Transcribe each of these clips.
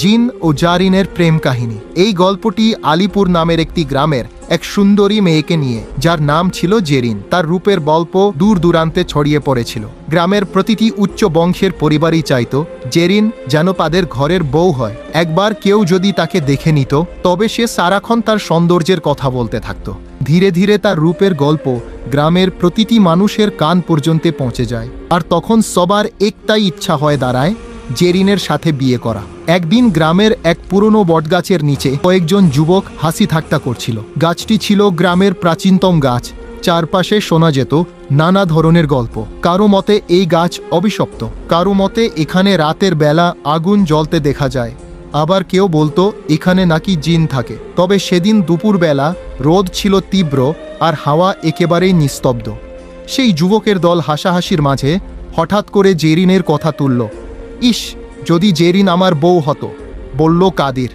জিন ও জারিনের প্রেম কাহিনী। এই গল্পটি আলিপুর নামের একটি গ্রামের এক সুন্দরী মেয়েকে নিয়ে, যার নাম ছিল জেরিন। তার রূপের গল্প দূর দূরান্তে ছড়িয়ে পড়েছিল। গ্রামের প্রতিটি উচ্চ বংশের পরিবারই চাইত জেরিন যেন তাদের ঘরের বউ হয়। একবার কেউ যদি তাকে দেখে নিত, তবে সে সারাক্ষণ তার সৌন্দর্যের কথা বলতে থাকত। ধীরে ধীরে তার রূপের গল্প গ্রামের প্রতিটি মানুষের কান পর্যন্ত পৌঁছে যায়। আর তখন সবার একটাই ইচ্ছা হয়ে দাঁড়ায় জেরিনের সাথে বিয়ে করা। একদিন গ্রামের এক পুরনো বটগাছের নিচে কয়েকজন যুবক হাসি ঠাট্টা করছিল। গাছটি ছিল গ্রামের প্রাচীনতম গাছ। চারপাশে শোনা যেত নানা ধরনের গল্প। কারো মতে এই গাছ অভিশপ্ত, কারো মতে এখানে রাতের বেলা আগুন জ্বলতে দেখা যায়, আবার কেউ বলতো এখানে নাকি জিন থাকে। তবে সেদিন দুপুরবেলা রোদ ছিল তীব্র আর হাওয়া একেবারেই নিস্তব্ধ। সেই যুবকের দল হাসাহাসির মাঝে হঠাৎ করে জেরিনের কথা তুলল। ইস, যদি জেরিন আমার বউ হতো। বলল কাদির।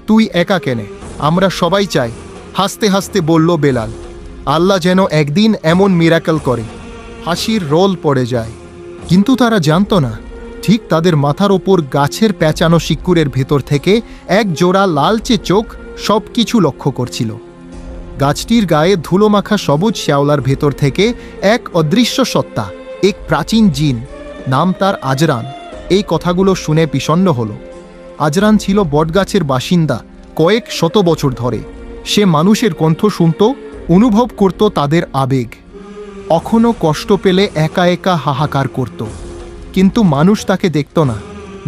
তুই একা কেনে, আমরা সবাই চাই। হাসতে হাসতে বলল বেলাল। আল্লাহ যেন একদিন এমন মিরাকেল করে। হাসির রোল পড়ে যায়। কিন্তু তারা জানতো না, ঠিক তাদের মাথার ওপর গাছের পেঁচানো শিকড়ের ভেতর থেকে এক জোড়া লালচে চোখ সব কিছু লক্ষ্য করছিল। গাছটির গায়ে ধুলোমাখা সবুজ শ্যাওলার ভেতর থেকে এক অদৃশ্য সত্তা, এক প্রাচীন জিন, নাম তার আজরান। এই কথাগুলো শুনে বিষণ্ণ হল। আজরান ছিল বটগাছের বাসিন্দা কয়েক শত বছর ধরে। সে মানুষের কণ্ঠ শুনত, অনুভব করত তাদের আবেগ। কখনো কষ্ট পেলে একা একা হাহাকার করত। কিন্তু মানুষ তাকে দেখত না,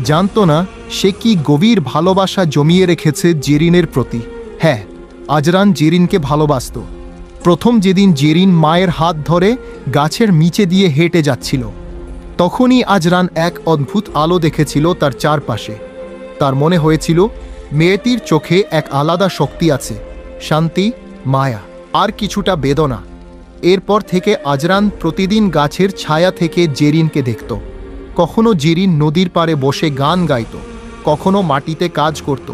জানত না সে কি গভীর ভালোবাসা জমিয়ে রেখেছে জেরিনের প্রতি। হ্যাঁ, আজরান জেরিনকে ভালোবাসত। প্রথম যেদিন জেরিন মায়ের হাত ধরে গাছের নিচে দিয়ে হেঁটে যাচ্ছিল, তখনই আজরান এক অদ্ভুত আলো দেখেছিল তার চারপাশে। তার মনে হয়েছিল মেয়েটির চোখে এক আলাদা শক্তি আছে, শান্তি, মায়া আর কিছুটা বেদনা। এরপর থেকে আজরান প্রতিদিন গাছের ছায়া থেকে জেরিনকে দেখত। কখনো জেরিন নদীর পাড়ে বসে গান গাইত, কখনো মাটিতে কাজ করত,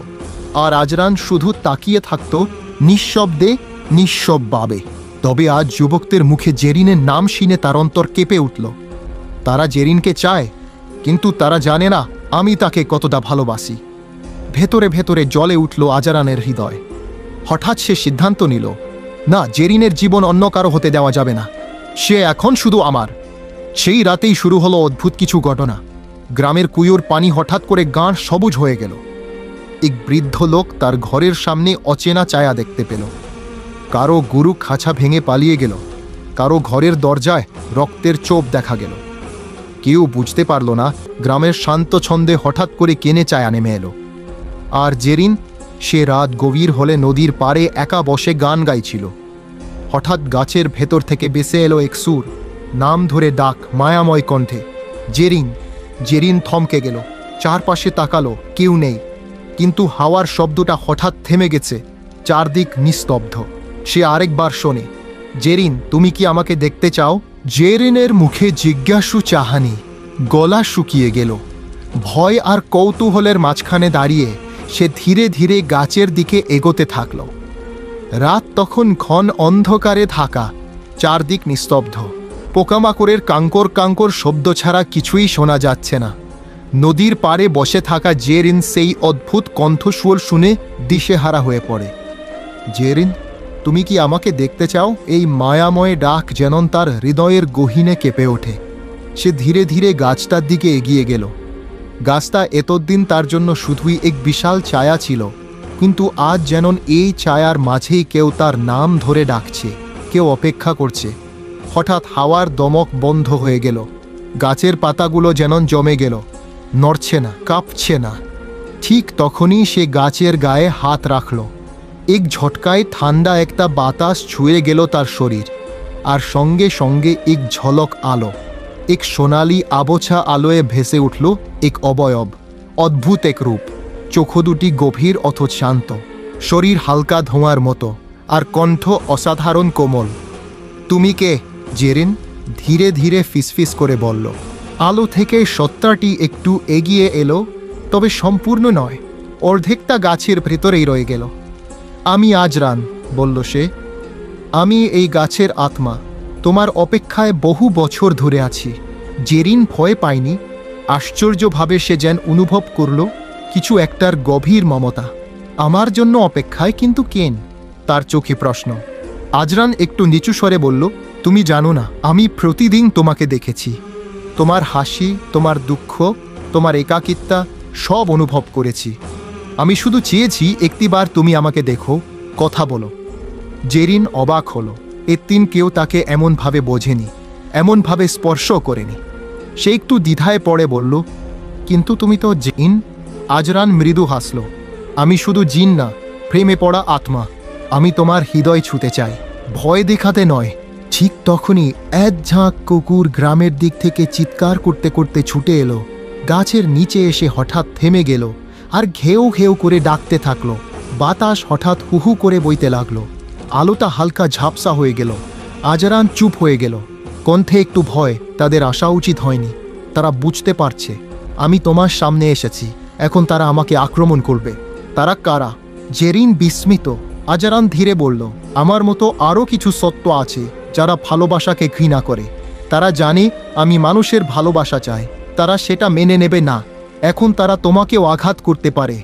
আর আজরান শুধু তাকিয়ে থাকত নিঃশব্দে, নিঃশব্দভাবে। তবে আজ যুবকদের মুখে জেরিনের নাম শুনে তার অন্তর কেঁপে উঠল। তারা জেরিনকে চায়, কিন্তু তারা জানে না আমি তাকে কতটা ভালোবাসি। ভেতরে ভেতরে জ্বলে উঠল আজরানের হৃদয়। হঠাৎ সে সিদ্ধান্ত নিল, না, জেরিনের জীবন অন্য কারো হতে দেওয়া যাবে না। সে এখন শুধু আমার। সেই রাতেই শুরু হলো অদ্ভুত কিছু ঘটনা। গ্রামের কুয়োর পানি হঠাৎ করে গাঢ় সবুজ হয়ে গেল। এক বৃদ্ধ লোক তার ঘরের সামনে অচেনা ছায়া দেখতে পেল। কারো গরু খাঁচা ভেঙে পালিয়ে গেল, কারো ঘরের দরজায় রক্তের চোপ দেখা গেল। কেউ বুঝতে পারল না গ্রামের শান্ত ছন্দে হঠাৎ করে কেনে ছায়া নেমে এলো। আর জেরিন, সে রাত গভীর হলে নদীর পাড়ে একা বসে গান গাইছিল। হঠাৎ গাছের ভেতর থেকে বেসে এলো এক সুর, নাম ধরে ডাক, মায়াময় কণ্ঠে, জেরিন। জেরিন থমকে গেল, চারপাশে তাকালো, কেউ নেই। কিন্তু হাওয়ার শব্দটা হঠাৎ থেমে গেছে, চারদিক নিস্তব্ধ। সে আরেকবার শোনে, জেরিন, তুমি কি আমাকে দেখতে চাও? জেরিনের মুখে জিজ্ঞাসু চাহানি, গলা শুকিয়ে গেল। ভয় আর কৌতূহলের মাঝখানে দাঁড়িয়ে সে ধীরে ধীরে গাছের দিকে এগোতে থাকল। রাত তখন ঘন অন্ধকারে ঢাকা, চারদিক নিস্তব্ধ। পোকামাকড়ের কাঙ্কর কাঙ্কর শব্দ ছাড়া কিছুই শোনা যাচ্ছে না। নদীর পাড়ে বসে থাকা জেরিন সেই অদ্ভুত কণ্ঠস্বর শুনে দিশেহারা হয়ে পড়ে। জেরিন, তুমি কি আমাকে দেখতে চাও? এই মায়াময় ডাক যেন তার হৃদয়ের গহীনে কেঁপে ওঠে। সে ধীরে ধীরে গাছটার দিকে এগিয়ে গেল। গাছটা এতদিন তার জন্য শুধুই এক বিশাল ছায়া ছিল, কিন্তু আজ যেন এই ছায়ার মাঝেই কেউ তার নাম ধরে ডাকছে, কেউ অপেক্ষা করছে। হঠাৎ হাওয়ার দমক বন্ধ হয়ে গেল। গাছের পাতাগুলো যেন জমে গেল, নড়ছে না, কাঁপছে না। ঠিক তখনই সে গাছের গায়ে হাত রাখল। এক ঝটকায় ঠান্ডা একটা বাতাস ছুঁয়ে গেল তার শরীর, আর সঙ্গে সঙ্গে এক ঝলক আলো, এক সোনালি আবছা আলোয় ভেসে উঠল এক অবয়ব, অদ্ভুত এক রূপ। চোখ দুটি গভীর অথচ শান্ত, শরীর হালকা ধোঁয়ার মতো, আর কণ্ঠ অসাধারণ কোমল। তুমি কে, জেরিন? ধীরে ধীরে ফিসফিস করে বলল। আলো থেকে সত্তাটি একটু এগিয়ে এলো, তবে সম্পূর্ণ নয়, অর্ধেকটা গাছের ভেতরেই রয়ে গেল। আমি আজরান, বলল সে। আমি এই গাছের আত্মা। তোমার অপেক্ষায় বহু বছর ধরে আছি। জেরিন ভয় পায়নি। আশ্চর্যভাবে সে যেন অনুভব করল কিছু একটার গভীর মমতা। আমার জন্য অপেক্ষায়, কিন্তু কেন? তার চোখে প্রশ্ন। আজরান একটু নিচু স্বরে বলল, তুমি জানো না, আমি প্রতিদিন তোমাকে দেখেছি। তোমার হাসি, তোমার দুঃখ, তোমার একাকিত্বা সব অনুভব করেছি। আমি শুধু চেয়েছি একটিবার তুমি আমাকে দেখো, কথা বলো। জেরিন অবাক হলো। এতদিন কেউ তাকে এমনভাবে বোঝেনি, এমনভাবে স্পর্শ করেনি। সে একটু দ্বিধায় পড়ে বলল, কিন্তু তুমি তো জিন। আজরান মৃদু হাসল। আমি শুধু জিন না, প্রেমে পড়া আত্মা। আমি তোমার হৃদয় ছুঁতে চাই, ভয় দেখাতে নয়। ঠিক তখনই এক ঝাঁক কুকুর গ্রামের দিক থেকে চিৎকার করতে করতে ছুটে এলো। গাছের নিচে এসে হঠাৎ থেমে গেল আর ঘেউ ঘেউ করে ডাকতে থাকলো। বাতাস হঠাৎ হুহু করে বইতে লাগলো। আলোটা হালকা ঝাপসা হয়ে গেল। আজরান চুপ হয়ে গেল। কণ্ঠে একটু ভয়। তাদের আসা উচিত হয়নি। তারা বুঝতে পারছে আমি তোমার সামনে এসেছি, এখন তারা আমাকে আক্রমণ করবে। তারা কারা? জেরিন বিস্মিত। আজরান ধীরে বলল, আমার মতো আরও কিছু সত্য আছে যারা ভালোবাসাকে ঘৃণা করে। তারা জানে আমি মানুষের ভালোবাসা চাই, তারা সেটা মেনে নেবে না। এখন তারা তোমাকেও আঘাত করতে পারে।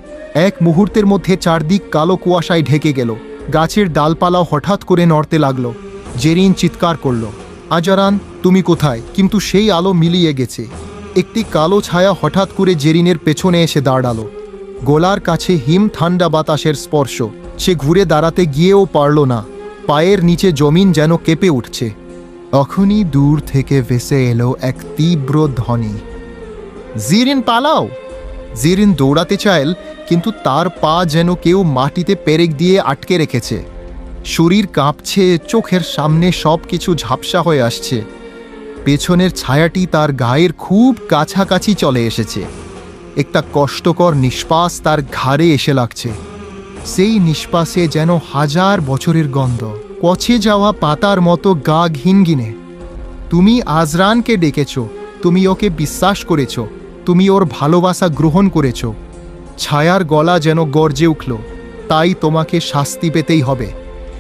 এক মুহূর্তের মধ্যে চারদিক কালো কুয়াশায় ঢেকে গেল। গাছের ডালপালাও হঠাৎ করে নড়তে লাগলো। জেরিন চিৎকার করল, আজরান তুমি কোথায়? কিন্তু সেই আলো মিলিয়ে গেছে। একটি কালো ছায়া হঠাৎ করে জেরিনের পেছনে এসে দাঁড়ালো। গলার কাছে হিম ঠান্ডা বাতাসের স্পর্শ। সে ঘুরে দাঁড়াতে গিয়েও পারল না। পায়ের নিচে জমিন যেন কেঁপে উঠছে। তখনই দূর থেকে ভেসে এলো এক তীব্র ধ্বনি, জেরিন পালাও! জেরিন দৌড়াতে চাইল, কিন্তু তার পা যেন কেউ মাটিতে পেরেক দিয়ে আটকে রেখেছে। শরীর কাঁপছে, চোখের সামনে সব কিছু ঝাপসা হয়ে আসছে। পেছনের ছায়াটি তার গায়ের খুব কাছাকাছি চলে এসেছে। একটা কষ্টকর নিঃশ্বাস তার ঘাড়ে এসে লাগছে। সেই নিঃশ্বাসে যেন হাজার বছরের গন্ধ, পচে যাওয়া পাতার মতো গা ঘিনঘিনে। তুমি আজরানকে ডেকেছ, তুমি ওকে বিশ্বাস করেছ, তুমি ওর ভালোবাসা গ্রহণ করেছ। ছায়ার গলা যেন গর্জে উঠল, তাই তোমাকে শাস্তি পেতেই হবে।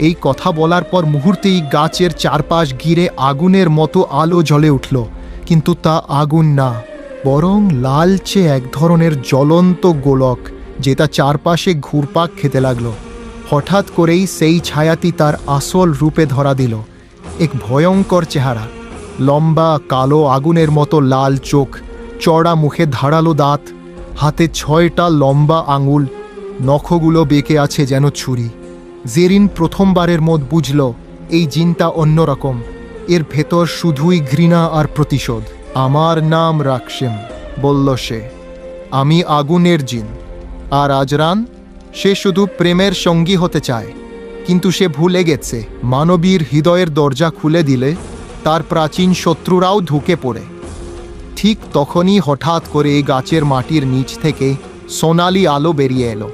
এই কথা বলার পর মুহূর্তেই গাছের চারপাশ ঘিরে আগুনের মতো আলো জ্বলে উঠল। কিন্তু তা আগুন না, বরং লালচে এক ধরনের জ্বলন্ত গোলক, যেটা চারপাশে ঘুরপাক খেতে লাগলো। হঠাৎ করেই সেই ছায়াটি তার আসল রূপে ধরা দিল। এক ভয়ঙ্কর চেহারা, লম্বা কালো আগুনের মতো লাল চোখ, চড়া মুখে ধারালো দাঁত, হাতে 6টা লম্বা আঙুল, নখগুলো বেঁকে আছে যেন ছুরি। জেরিন প্রথমবারের মত বুঝল এই জিনটা অন্যরকম। এর ভেতর শুধুই ঘৃণা আর প্রতিশোধ। আমার নাম রাকসিম, বলল সে। আমি আগুনের জিন। আর আজরান, সে শুধু প্রেমের সঙ্গী হতে চায়। কিন্তু সে ভুলে গেছে মানবীর হৃদয়ের দরজা খুলে দিলে তার প্রাচীন শত্রুরাও ঢুকে পড়ে। ঠিক তখনই হঠাৎ করে গাছের মাটির নিচ থেকে সোনালি আলো বেরিয়ে এলো।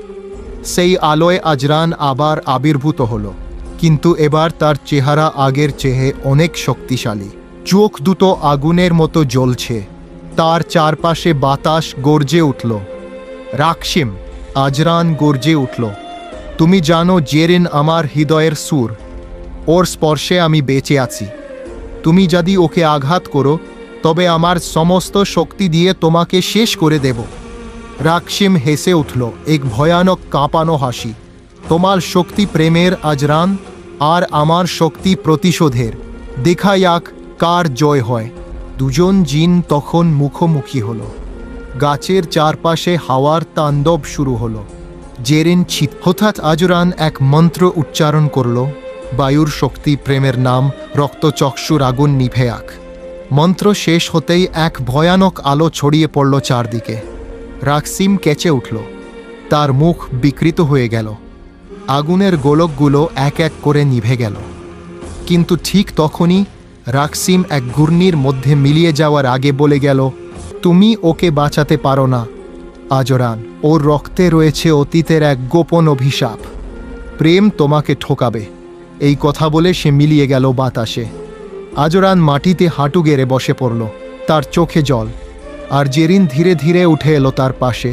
সেই আলোয় আজরান আবার আবির্ভূত হলো, কিন্তু এবার তার চেহারা আগের চেয়ে অনেক শক্তিশালী। চোখ দুটো আগুনের মতো জ্বলছে। তার চারপাশে বাতাস গর্জে উঠল। রাকসিম! আজরান গর্জে উঠল, তুমি জানো জেরিন আমার হৃদয়ের সুর। ওর স্পর্শে আমি বেঁচে আছি। তুমি যদি ওকে আঘাত করো, তবে আমার সমস্ত শক্তি দিয়ে তোমাকে শেষ করে দেব। রাকসিম হেসে উঠল, এক ভয়ানক কাঁপানো হাসি। তোমার শক্তি প্রেমের আজরান, আর আমার শক্তি প্রতিশোধের। দেখা যাক কার জয় হয়। দুজন জিন তখন মুখোমুখি হলো। গাছের চারপাশে হাওয়ার তাণ্ডব শুরু হলো। জেরিন হঠাৎ আজরান এক মন্ত্র উচ্চারণ করল, বায়ুর শক্তি, প্রেমের নাম, রক্তচক্ষুর আগুন নিভে আক। মন্ত্র শেষ হতেই এক ভয়ানক আলো ছড়িয়ে পড়ল চারদিকে। রাকসিম কেঁচে উঠল, তার মুখ বিকৃত হয়ে গেল। আগুনের গোলকগুলো এক এক করে নিভে গেল। কিন্তু ঠিক তখনই রাকসিম এক ঘূর্ণির মধ্যে মিলিয়ে যাওয়ার আগে বলে গেল, তুমি ওকে বাঁচাতে পারো না আজরান। ওর রক্তে রয়েছে অতীতের এক গোপন অভিশাপ। প্রেম তোমাকে ঠকাবে। এই কথা বলে সে মিলিয়ে গেল বাতাসে। আজরান মাটিতে হাঁটু গেড়ে বসে পড়ল, তার চোখে জল। আর জেরিন ধীরে ধীরে উঠে এলো তার পাশে।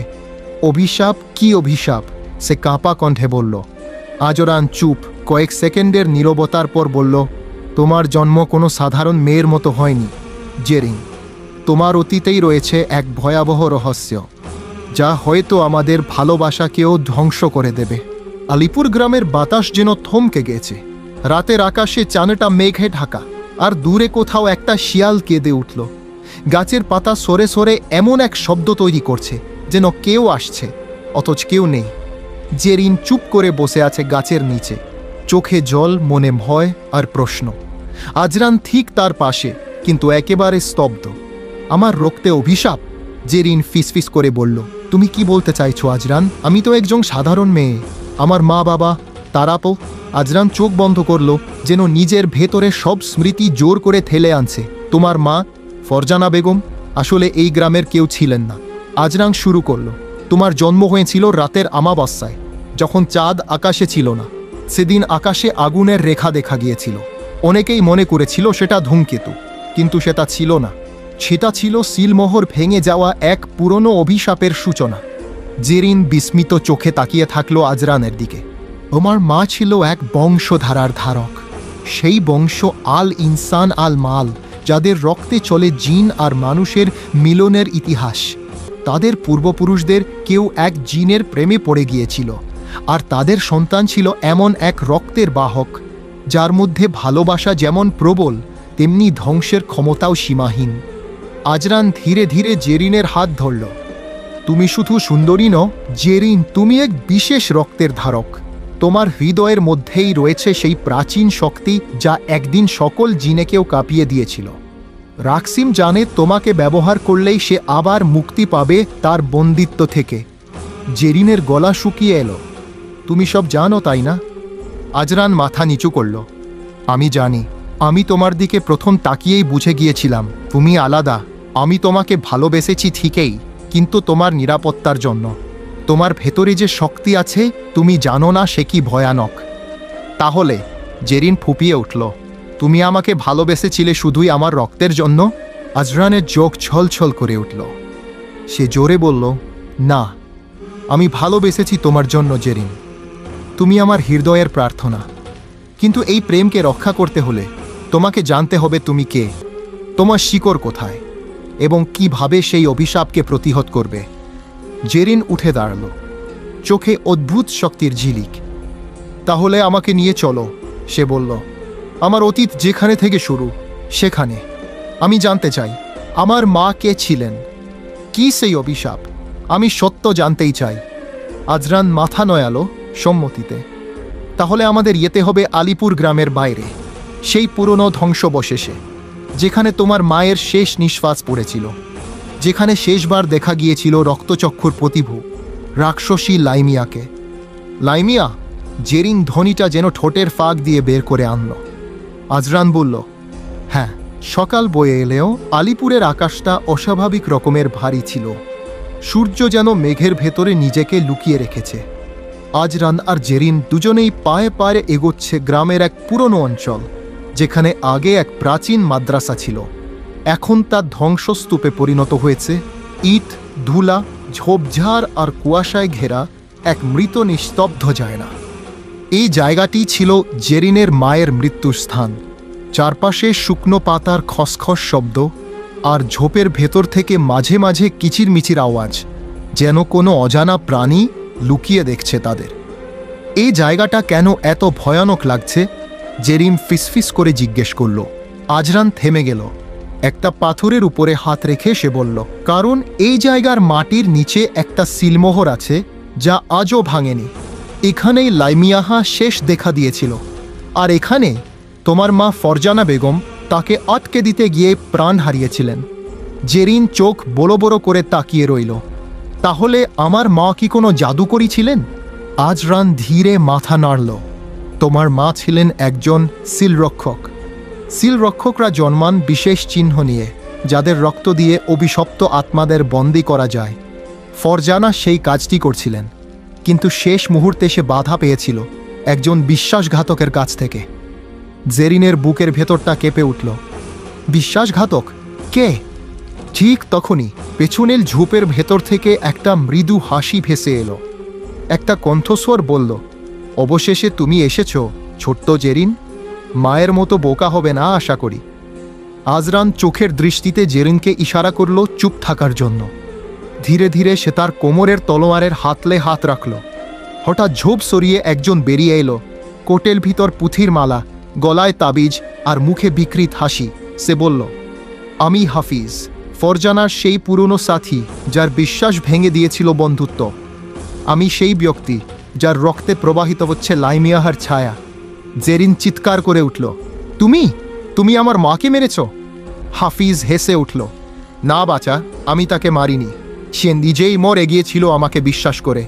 অভিশাপ? কি অভিশাপ? সে কাঁপা কণ্ঠে বলল। আজরান চুপ। কয়েক সেকেন্ডের নীরবতার পর বলল, তোমার জন্ম কোনো সাধারণ মেয়ের মতো হয়নি জেরিন। তোমার অতীতেই রয়েছে এক ভয়াবহ রহস্য। যা হয়তো আমাদের ভালোবাসাকেও ধ্বংস করে দেবে। আলিপুর গ্রামের বাতাস যেন থমকে গেছে। রাতের আকাশে চানটা মেঘে ঢাকা, আর দূরে কোথাও একটা শিয়াল কেঁদে উঠল। গাছের পাতা সরে সরে এমন এক শব্দ তৈরি করছে যেন কেউ আসছে, অথচ কেউ নেই। জেরিন চুপ করে বসে আছে গাছের নিচে, চোখে জল, মনে ভয় আর প্রশ্ন। আজরান ঠিক তার পাশে, কিন্তু একেবারে স্তব্ধ। আমার রক্তে অভিশাপ, জেরিন ফিসফিস করে বলল। তুমি কি বলতে চাইছো আজরান? আমি তো একজন সাধারণ মেয়ে। আমার মা বাবা, তারা তো। আজরান চোখ বন্ধ করলো, যেন নিজের ভেতরে সব স্মৃতি জোর করে ঠেলে আনছে। তোমার মা ফরজানা বেগম আসলে এই গ্রামের কেউ ছিলেন না। আজরান শুরু করলো। তোমার জন্ম হয়েছিল রাতের আমাবস্যায়, যখন চাঁদ আকাশে ছিল না। সেদিন আকাশে আগুনের রেখা দেখা গিয়েছিল। অনেকেই মনে করেছিল সেটা ধূমকেতু, কিন্তু সেটা ছিল না। সেটা ছিল সিলমোহর ভেঙে যাওয়া এক পুরনো অভিশাপের সূচনা। জেরিন বিস্মিত চোখে তাকিয়ে থাকলো আজরানের দিকে। তোমার মা ছিল এক বংশধারার ধারক, সেই বংশ আল ইনসান আল মাল, যাদের রক্তে চলে জিন আর মানুষের মিলনের ইতিহাস। তাদের পূর্বপুরুষদের কেউ এক জিনের প্রেমে পড়ে গিয়েছিল, আর তাদের সন্তান ছিল এমন এক রক্তের বাহক, যার মধ্যে ভালোবাসা যেমন প্রবল, তেমনি ধ্বংসের ক্ষমতাও সীমাহীন। আজরান ধীরে ধীরে জেরিনের হাত ধরল। তুমি শুধু সুন্দরী নও জেরিন, তুমি এক বিশেষ রক্তের ধারক। তোমার হৃদয়ের মধ্যেই রয়েছে সেই প্রাচীন শক্তি যা একদিন সকল জিনেকেও কাঁপিয়ে দিয়েছিল। রাকসিম জানে তোমাকে ব্যবহার করলেই সে আবার মুক্তি পাবে তার বন্দিত্ব থেকে। জেরিনের গলা শুকিয়ে এলো। তুমি সব জানো, তাই না? আজরান মাথা নিচু করল। আমি জানি। আমি তোমার দিকে প্রথম তাকিয়েই বুঝে গিয়েছিলাম তুমি আলাদা। আমি তোমাকে ভালোবেসেছি ঠিকই, কিন্তু তোমার নিরাপত্তার জন্য। তোমার ভেতরে যে শক্তি আছে তুমি জানো না সে কি ভয়ানক। তাহলে? জেরিন ফুপিয়ে উঠল। তুমি আমাকে ভালোবেসেছিলে শুধুই আমার রক্তের জন্য? আজরানের চোখ ছলছল করে উঠল। সে জোরে বলল, না, আমি ভালোবেসেছি তোমার জন্য জেরিন। তুমি আমার হৃদয়ের প্রার্থনা। কিন্তু এই প্রেমকে রক্ষা করতে হলে তোমাকে জানতে হবে তুমি কে, তোমার শিকড় কোথায়, এবং কিভাবে সেই অভিশাপকে প্রতিহত করবে। জেরিন উঠে দাঁড়াল, চোখে অদ্ভুত শক্তির ঝিলিক। তাহলে আমাকে নিয়ে চলো, সে বলল। আমার অতীত যেখানে থেকে শুরু সেখানে। আমি জানতে চাই আমার মা কে ছিলেন, কি সেই অভিশাপ। আমি সত্য জানতেই চাই। আজরান মাথা নয়ালো সম্মতিতে। তাহলে আমাদের যেতে হবে আলিপুর গ্রামের বাইরে, সেই পুরনো ধ্বংসবশেষে, যেখানে তোমার মায়ের শেষ নিঃশ্বাস পড়েছিল, যেখানে শেষবার দেখা গিয়েছিল রক্তচক্ষুর প্রতিভু রাক্ষসী লাইমিয়াকে। লাইমিয়া? জেরিন ধ্বনিটা যেন ঠোঁটের ফাঁক দিয়ে বের করে আনল। আজরান বলল, হ্যাঁ। সকাল বয়ে এলেও আলিপুরের আকাশটা অস্বাভাবিক রকমের ভারী ছিল। সূর্য যেন মেঘের ভেতরে নিজেকে লুকিয়ে রেখেছে। আজরান আর জেরিন দুজনেই পায়ে পায়ে এগোচ্ছে গ্রামের এক পুরনো অঞ্চল, যেখানে আগে এক প্রাচীন মাদ্রাসা ছিল। এখন তা ধ্বংসস্তূপে পরিণত হয়েছে। ইট, ধুলা, ঝোপঝাড় আর কুয়াশায় ঘেরা এক মৃত নিস্তব্ধ জায়গা। এই জায়গাটি ছিল জেরিনের মায়ের মৃত্যুর স্থান। চারপাশে শুকনো পাতার খসখস শব্দ, আর ঝোপের ভেতর থেকে মাঝে মাঝে কিচিরমিচির আওয়াজ, যেন কোনো অজানা প্রাণী লুকিয়ে দেখছে তাদের। এই জায়গাটা কেন এত ভয়ানক লাগছে? জেরিন ফিসফিস করে জিজ্ঞেস করল। আজরান থেমে গেল। একটা পাথরের উপরে হাত রেখে সে বলল, কারণ এই জায়গার মাটির নিচে একটা সিলমোহর আছে যা আজও ভাঙেনি। এখানেই লাইমিয়াহা শেষ দেখা দিয়েছিল, আর এখানে তোমার মা ফরজানা বেগম তাকে আটকে দিতে গিয়ে প্রাণ হারিয়েছিলেন। জেরিন চোখ বড় বড় করে তাকিয়ে রইল। তাহলে আমার মা কি কোনো জাদুকরী ছিলেন? আজরান ধীরে মাথা নাড়ল। তোমার মা ছিলেন একজন সিলরক্ষক। সিলরক্ষকরা জন্মান বিশেষ চিহ্ন নিয়ে, যাদের রক্ত দিয়ে অভিশপ্ত আত্মাদের বন্দী করা যায়। ফরজানা সেই কাজটি করছিলেন, কিন্তু শেষ মুহূর্তে সে বাধা পেয়েছিল একজন বিশ্বাসঘাতকের কাছ থেকে। জেরিনের বুকের ভেতরটা কেঁপে উঠল। বিশ্বাসঘাতক? কে? ঠিক তখনই পেছনের ঝোপের ভেতর থেকে একটা মৃদু হাসি ভেসে এলো। একটা কণ্ঠস্বর বলল, অবশেষে তুমি এসেছ ছোট্ট জেরিন। মায়ের মতো বোকা হবে না আশা করি। আজরান চোখের দৃষ্টিতে জেরিনকে ইশারা করল চুপ থাকার জন্য। ধীরে ধীরে সে তার কোমরের তলোয়ারের হাতলে হাত রাখল। হঠাৎ ঝোপ সরিয়ে একজন বেরিয়ে এলো, কোটের ভিতর পুঁথির মালা, গলায় তাবিজ আর মুখে বিকৃত হাসি। সে বলল, আমি হাফিজ, ফরজানার সেই পুরনো সাথী যার বিশ্বাস ভেঙে দিয়েছিল বন্ধুত্ব। আমি সেই ব্যক্তি যার রক্তে প্রবাহিত হচ্ছে লাইমিয়াহার ছায়া। জেরিন চিৎকার করে উঠল, তুমি তুমি আমার মাকে মেরেছ? হাফিজ হেসে উঠল, না বাচা, আমি তাকে মারিনি। সে নিজেই মরে গিয়েছিল আমাকে বিশ্বাস করে।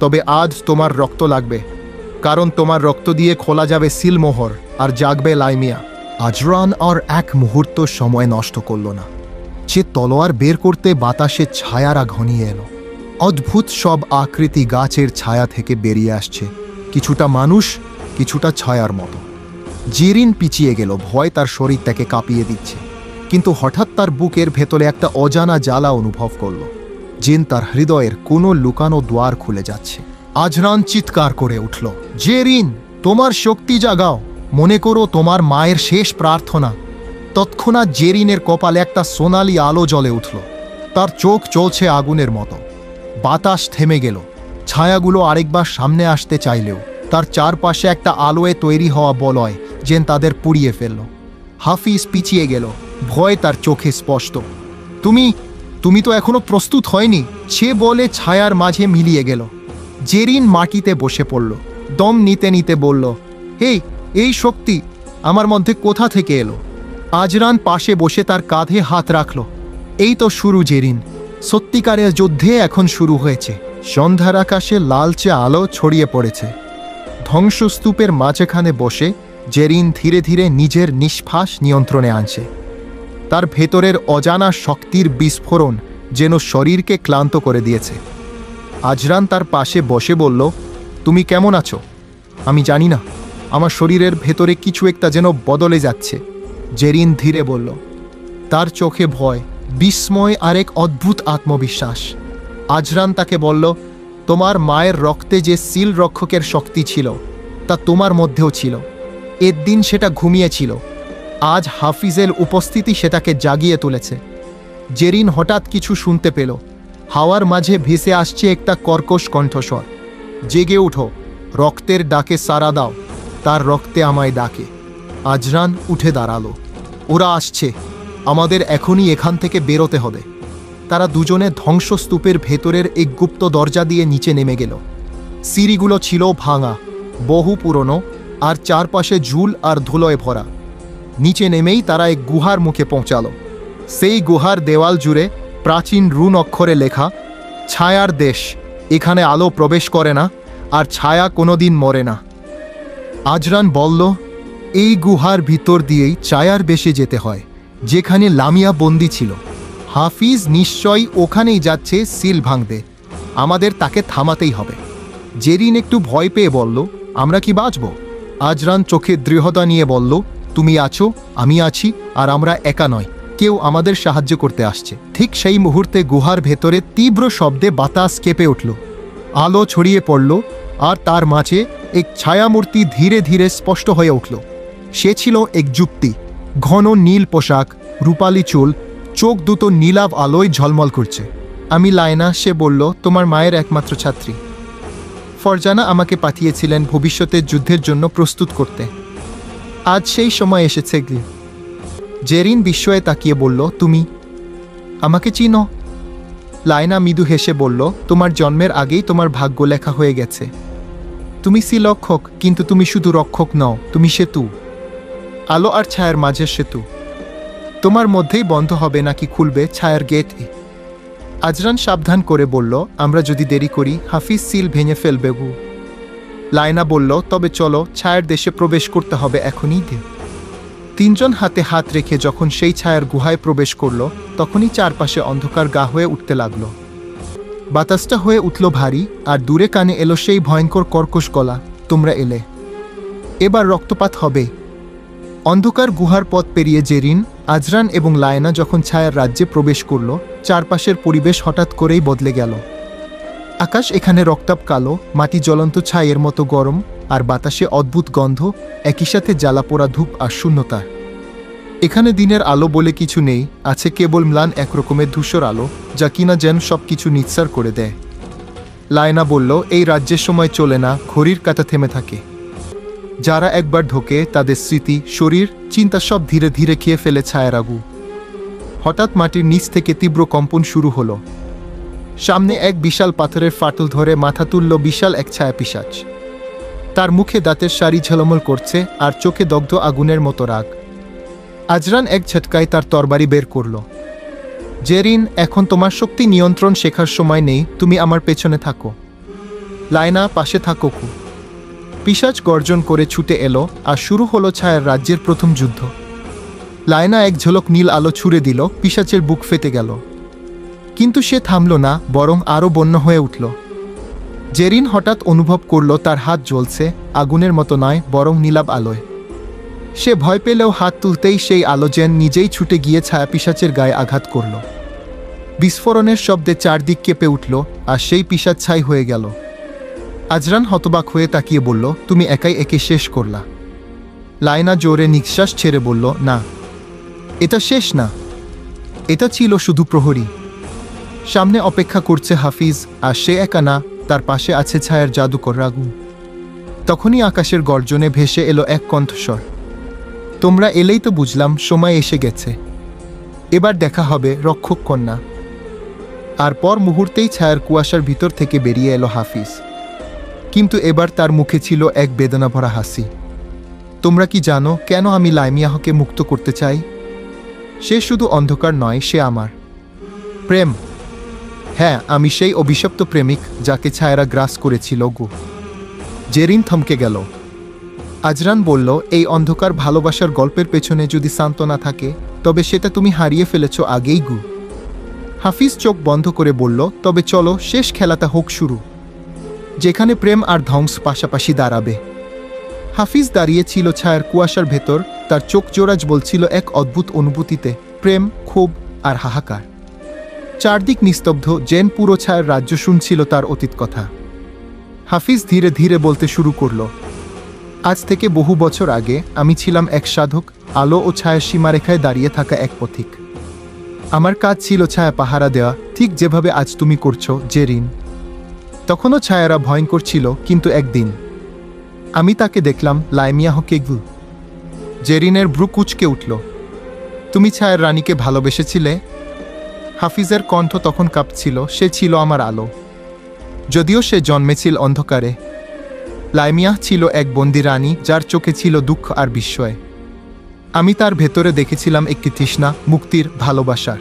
তবে আজ তোমার রক্ত লাগবে, কারণ তোমার রক্ত দিয়ে খোলা যাবে সিলমোহর আর জাগবে লাইমিয়া। আজরান আর এক মুহূর্ত সময় নষ্ট করল না। সে তলোয়ার বের করতে বাতাসে ছায়ারা ঘনিয়ে এলো। অদ্ভুত সব আকৃতি গাছের ছায়া থেকে বেরিয়ে আসছে, কিছুটা মানুষ, কিছুটা ছায়ার মতো। জেরিন পিছিয়ে গেল, ভয় তার শরীর তাকে কাঁপিয়ে দিচ্ছে। কিন্তু হঠাৎ তার বুকের ভেতরে একটা অজানা জ্বালা অনুভব করল, যেন তার হৃদয়ের কোনো লুকানো দ্বার খুলে যাচ্ছে। আজরান চিৎকার করে উঠল, জেরিন, তোমার শক্তি জাগাও, মনে করো তোমার মায়ের শেষ প্রার্থনা। তৎক্ষণাৎ জেরিনের কপালে একটা সোনালি আলো জ্বলে উঠল। তার চোখ চলছে আগুনের মতো। বাতাস থেমে গেল। ছায়াগুলো আরেকবার সামনে আসতে চাইলেও তার চারপাশে একটা আলোয় তৈরি হওয়া বলয় যেন তাদের পুড়িয়ে ফেলল। হাফিজ পিছিয়ে গেল, ভয় তার চোখে স্পষ্ট। তুমি তো এখনো প্রস্তুত হয়নি, সে বলে ছায়ার মাঝে মিলিয়ে গেল। জেরিন মাটিতে বসে পড়ল, দম নিতে নিতে বলল, হেই, এই শক্তি আমার মধ্যে কোথা থেকে এলো? আজরান পাশে বসে তার কাঁধে হাত রাখল। এই তো শুরু জেরিন, সত্যিকারের যুদ্ধে এখন শুরু হয়েছে। সন্ধ্যার আকাশে লালচে আলো ছড়িয়ে পড়েছে। ধ্বংসস্তূপের মাঝখানে বসে জেরিন ধীরে ধীরে নিজের নিঃশ্বাস নিয়ন্ত্রণে আনছে। তার ভেতরের অজানা শক্তির বিস্ফোরণ যেন শরীরকে ক্লান্ত করে দিয়েছে। আজরান তার পাশে বসে বলল, তুমি কেমন আছো? আমি জানি না, আমার শরীরের ভেতরে কিছু একটা যেন বদলে যাচ্ছে। জেরিন ধীরে বলল, তার চোখে ভয়, বিস্ময় আর এক অদ্ভুত আত্মবিশ্বাস। আজরান তাকে বলল, তোমার মায়ের রক্তে যে সিল রক্ষকের শক্তি ছিল তা তোমার মধ্যেও ছিল। এর দিন সেটা ঘুমিয়েছিল, আজ হাফিজের উপস্থিতি সেটাকে জাগিয়ে তুলেছে। জেরিন হঠাৎ কিছু শুনতে পেল। হাওয়ার মাঝে ভেসে আসছে একটা কর্কশ কণ্ঠস্বর, জেগে উঠো, রক্তের ডাকে সাড়া দাও, তার রক্তে আমায় ডাকে। আজরান উঠে দাঁড়ালো, ওরা আসছে, আমাদের এখনই এখান থেকে বেরোতে হবে। তারা দুজনে ধ্বংসস্তূপের ভেতরের এক গুপ্ত দরজা দিয়ে নিচে নেমে গেল। সিঁড়িগুলো ছিল ভাঙা, বহু পুরনো, আর চারপাশে ঝুল আর ধুলোয় ভরা। নিচে নেমেই তারা এক গুহার মুখে পৌঁছালো। সেই গুহার দেওয়াল জুড়ে প্রাচীন রুন অক্ষরে লেখা, ছায়ার দেশ, এখানে আলো প্রবেশ করে না আর ছায়া কোনোদিন মরে না। আজরান বলল, এই গুহার ভিতর দিয়েই ছায়ার বেশে যেতে হয়, যেখানে লামিয়া বন্দী ছিল। হাফিজ নিশ্চয়ই ওখানেই যাচ্ছে সিল ভাঙতে, আমাদের তাকে থামাতেই হবে। জেরিন একটু ভয় পেয়ে বলল, আমরা কি বাঁচব? আজরান চোখে দৃঢ়তা নিয়ে বলল, তুমি আছো, আমি আছি, আর আমরা একা নয়, কেউ আমাদের সাহায্য করতে আসছে। ঠিক সেই মুহূর্তে গুহার ভেতরে তীব্র শব্দে বাতাস কেঁপে উঠল, আলো ছড়িয়ে পড়ল, আর তার মাঝে এক ছায়ামূর্তি ধীরে ধীরে স্পষ্ট হয়ে উঠল। সে ছিল এক যুক্তি, ঘন নীল পোশাক, রূপালি চুল, চোখ দুটো নীলাভ আলোয় ঝলমল করছে। আমি লায়না, সে বলল, তোমার মায়ের একমাত্র ছাত্রী। ফরজানা আমাকে পাঠিয়েছিলেন ভবিষ্যতের যুদ্ধের জন্য প্রস্তুত করতে। আজ সেই সময় এসেছে। জেরিন বিস্ময়ে তাকিয়ে বলল, তুমি আমাকে চিনো? লায়না মৃদু হেসে বলল, তোমার জন্মের আগেই তোমার ভাগ্য লেখা হয়ে গেছে। তুমি রক্ষক, কিন্তু তুমি শুধু রক্ষক নও, তুমি সেতু, আলো আর ছায়ার মাঝের সেতু। তোমার মধ্যেই বন্ধ হবে নাকি খুলবে ছায়ার গেট। আজরান সাবধান করে বলল, আমরা যদি দেরি করি হাফিজ সিল ভেঙে ফেলবে। লায়না বলল, তবে চলো, ছায়ার দেশে প্রবেশ করতে হবে এখনই। তিনজন হাতে হাত রেখে যখন সেই ছায়ার গুহায় প্রবেশ করল, তখনই চারপাশে অন্ধকার গা হয়ে উঠতে লাগল। বাতাসটা হয়ে উঠল ভারী, আর দূরে কানে এলো সেই ভয়ঙ্কর কর্কশ গলা, তোমরা এলে, এবার রক্তপাত হবে। অন্ধকার গুহার পথ পেরিয়ে জেরিন, আজরান এবং লায়না যখন ছায়ার রাজ্যে প্রবেশ করল, চারপাশের পরিবেশ হঠাৎ করেই বদলে গেল। আকাশ এখানে রক্তাভ কালো, মাটি জ্বলন্ত ছাইয়ের মতো গরম, আর বাতাসে অদ্ভুত গন্ধ, একই সাথে জ্বালা পোড়া ধূপ আর শূন্যতা। এখানে দিনের আলো বলে কিছু নেই, আছে কেবল ম্লান একরকমের ধূসর আলো, যা কিনা যেন সব কিছু নিঃসার করে দেয়। লায়না বলল, এই রাজ্যের সময় চলে না, ঘড়ির কাঁটা থেমে থাকে। যারা একবার ঢোকে তাদের স্মৃতি, শরীর, চিন্তা সব ধীরে ধীরে খেয়ে ফেলে ছায়ের আগুন। হঠাৎ মাটির নিচ থেকে তীব্র কম্পন শুরু হলো। সামনে এক বিশাল পাথরের ফাটল ধরে মাথা তুলল বিশাল এক ছায়া পিশাচ। তার মুখে দাঁতের সারি ঝলমল করছে আর চোখে দগ্ধ আগুনের মতো রাগ। আজরান এক ঝটকায় তার তরবারি বের করল। জেরিন, এখন তোমার শক্তি নিয়ন্ত্রণ শেখার সময় নেই, তুমি আমার পেছনে থাকো। লায়না, পাশে থাকো। পিশাচ গর্জন করে ছুটে এলো আর শুরু হলো ছায়ার রাজ্যের প্রথম যুদ্ধ। লায়না এক ঝলক নীল আলো ছুড়ে দিল, পিশাচের বুক ফেটে গেল। কিন্তু সে থামল না, বরং আরও বন্য হয়ে উঠল। জেরিন হঠাৎ অনুভব করল তার হাত জ্বলছে, আগুনের মতো নয়, বরং নীলাভ আলোয়। সে ভয় পেলেও হাত তুলতেই সেই আলো যেন নিজেই ছুটে গিয়ে ছায়া পিশাচের গায়ে আঘাত করল। বিস্ফোরণের শব্দে চারদিক কেঁপে উঠল আর সেই পিশাচ ছাই হয়ে গেল। আজরান হতবাক হয়ে তাকিয়ে বলল, তুমি একাই একে শেষ করলা। লায়না জোরে নিঃশ্বাস ছেড়ে বলল, না, এটা শেষ না, এটা ছিল শুধু প্রহরী। সামনে অপেক্ষা করছে হাফিজ, আর সে একা না, তার পাশে আছে ছায়ার জাদুকর রাগু। তখনই আকাশের গর্জনে ভেসে এলো এক কণ্ঠস্বর, তোমরা এলেই তো বুঝলাম সময় এসে গেছে, এবার দেখা হবে রক্ষক কন্যা। আর পর মুহূর্তেই ছায়ার কুয়াশার ভিতর থেকে বেরিয়ে এলো হাফিজ। কিন্তু এবার তার মুখে ছিল এক বেদনাভরা হাসি। তোমরা কি জানো কেন আমি লাইমিয়াহকে মুক্ত করতে চাই? সে শুধু অন্ধকার নয়, সে আমার প্রেম। হ্যাঁ, আমি সেই অভিশপ্ত প্রেমিক যাকে ছায়ারা গ্রাস করেছিল গো। জেরিন থমকে গেল। আজরান বলল, এই অন্ধকার ভালোবাসার গল্পের পেছনে যদি সান্ত্বনা থাকে, তবে সেটা তুমি হারিয়ে ফেলেছ আগেই গু। হাফিজ চোখ বন্ধ করে বলল, তবে চলো শেষ খেলাটা হোক শুরু, যেখানে প্রেম আর ধ্বংস পাশাপাশি দাঁড়াবে। হাফিজ দাঁড়িয়েছিল ছায়ার কুয়াশার ভেতর, তার চোখ জোড়াজ বলছিল এক অদ্ভুত অনুভূতিতে, প্রেম, ক্ষোভ আর হাহাকার। চারদিক নিস্তব্ধ, যেন পুরো ছায়ার রাজ্য শুনছিল তার অতীত কথা। হাফিজ ধীরে ধীরে বলতে শুরু করল, আজ থেকে বহু বছর আগে আমি ছিলাম এক সাধক, আলো ও ছায়ার সীমারেখায় দাঁড়িয়ে থাকা এক পথিক। আমার কাজ ছিল ছায়া পাহারা দেওয়া, ঠিক যেভাবে আজ তুমি করছো জেরিন। তখনও ছায়ারা ভয়ঙ্কর ছিল, কিন্তু একদিন আমি তাকে দেখলাম, লাইমিয়াহকে গু। জেরিনের ভ্রু কুঁচকে উঠল। তুমি ছায়ার রানীকে ভালোবেসেছিলে? হাফিজের কণ্ঠ তখন কাঁপছিল, সে ছিল আমার আলো, যদিও সে জন্মেছিল অন্ধকারে। লাইমিয়াহ ছিল এক বন্দি রানী, যার চোখে ছিল দুঃখ আর বিস্ময়। আমি তার ভেতরে দেখেছিলাম একটি তৃষ্ণা, মুক্তির, ভালোবাসার।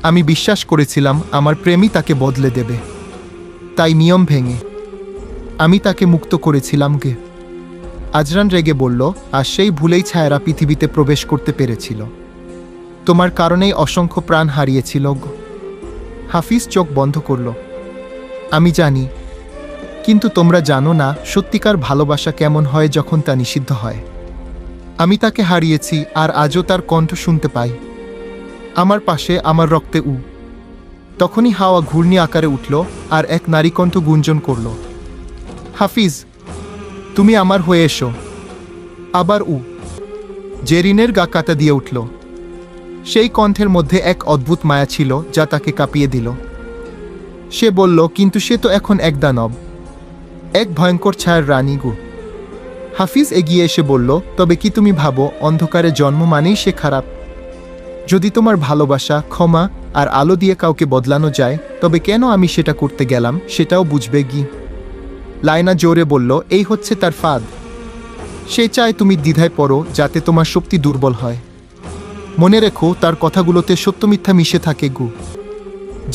আমি বিশ্বাস করেছিলাম আমার প্রেমই তাকে বদলে দেবে। তাই নিয়ম ভেঙে আমি তাকে মুক্ত করেছিলাম গে। আজরান রেগে বলল, আর সেই ভুলেই ছায়ারা পৃথিবীতে প্রবেশ করতে পেরেছিল। তোমার কারণেই অসংখ্য প্রাণ হারিয়েছিল গো। হাফিজ চোখ বন্ধ করল। আমি জানি, কিন্তু তোমরা জানো না সত্যিকার ভালোবাসা কেমন হয় যখন তা নিষিদ্ধ হয়। আমি তাকে হারিয়েছি, আর আজও তার কণ্ঠ শুনতে পাই আমার পাশে, আমার রক্তে। তখনই হাওয়া ঘূর্ণি আকারে উঠল আর এক নারী কণ্ঠ গুঞ্জন করল, হাফিজ, তুমি আমার হয়ে এসো। আবার জেরিনের গা কাটা দিয়ে উঠল। সেই কণ্ঠের মধ্যে এক অদ্ভুত মায়া ছিল যা তাকে কাঁপিয়ে দিল। সে বলল, কিন্তু সে তো এখন এক দানব, এক ভয়ঙ্কর ছায়ার রানী গু। হাফিজ এগিয়ে এসে বলল, তবে কি তুমি ভাবো অন্ধকারে জন্ম মানেই সে খারাপ? যদি তোমার ভালোবাসা, ক্ষমা আর আলো দিয়ে কাউকে বদলানো যায়, তবে কেন আমি সেটা করতে গেলাম সেটাও বুঝবে গি। লায়না জোরে বলল, এই হচ্ছে তার ফাঁদ। সে চায় তুমি দ্বিধায় পড়ো, যাতে তোমার শক্তি দুর্বল হয়। মনে রেখো, তার কথাগুলোতে সত্য মিথ্যা মিশে থাকে গু।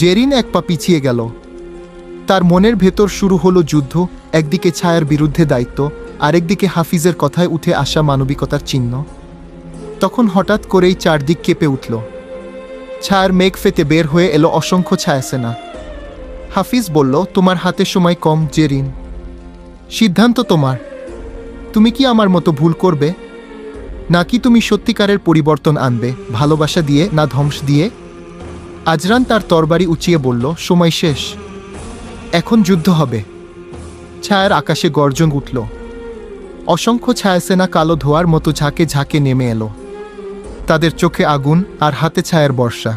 জেরিন এক পা পিছিয়ে গেল। তার মনের ভেতর শুরু হলো যুদ্ধ, একদিকে ছায়ার বিরুদ্ধে দায়িত্ব, আরেকদিকে হাফিজের কথায় উঠে আসা মানবিকতার চিহ্ন। তখন হঠাৎ করেই চারদিক কেঁপে উঠল। ছায়ার মেঘ ফেটে বের হয়ে এলো অসংখ্য ছায়াসেনা। হাফিজ বলল, তোমার হাতে সময় কম জেরিন, সিদ্ধান্ত তোমার। তুমি কি আমার মতো ভুল করবে, নাকি তুমি সত্যিকারের পরিবর্তন আনবে, ভালোবাসা দিয়ে না ধ্বংস দিয়ে? আজরান তার তরবারি উঁচিয়ে বলল, সময় শেষ, এখন যুদ্ধ হবে। ছায়ার আকাশে গর্জন উঠল। অসংখ্য ছায়াসেনা কালো ধোয়ার মতো ঝাঁকে ঝাঁকে নেমে এলো। তাদের চোখে আগুন আর হাতে ছায়ার বর্ষা।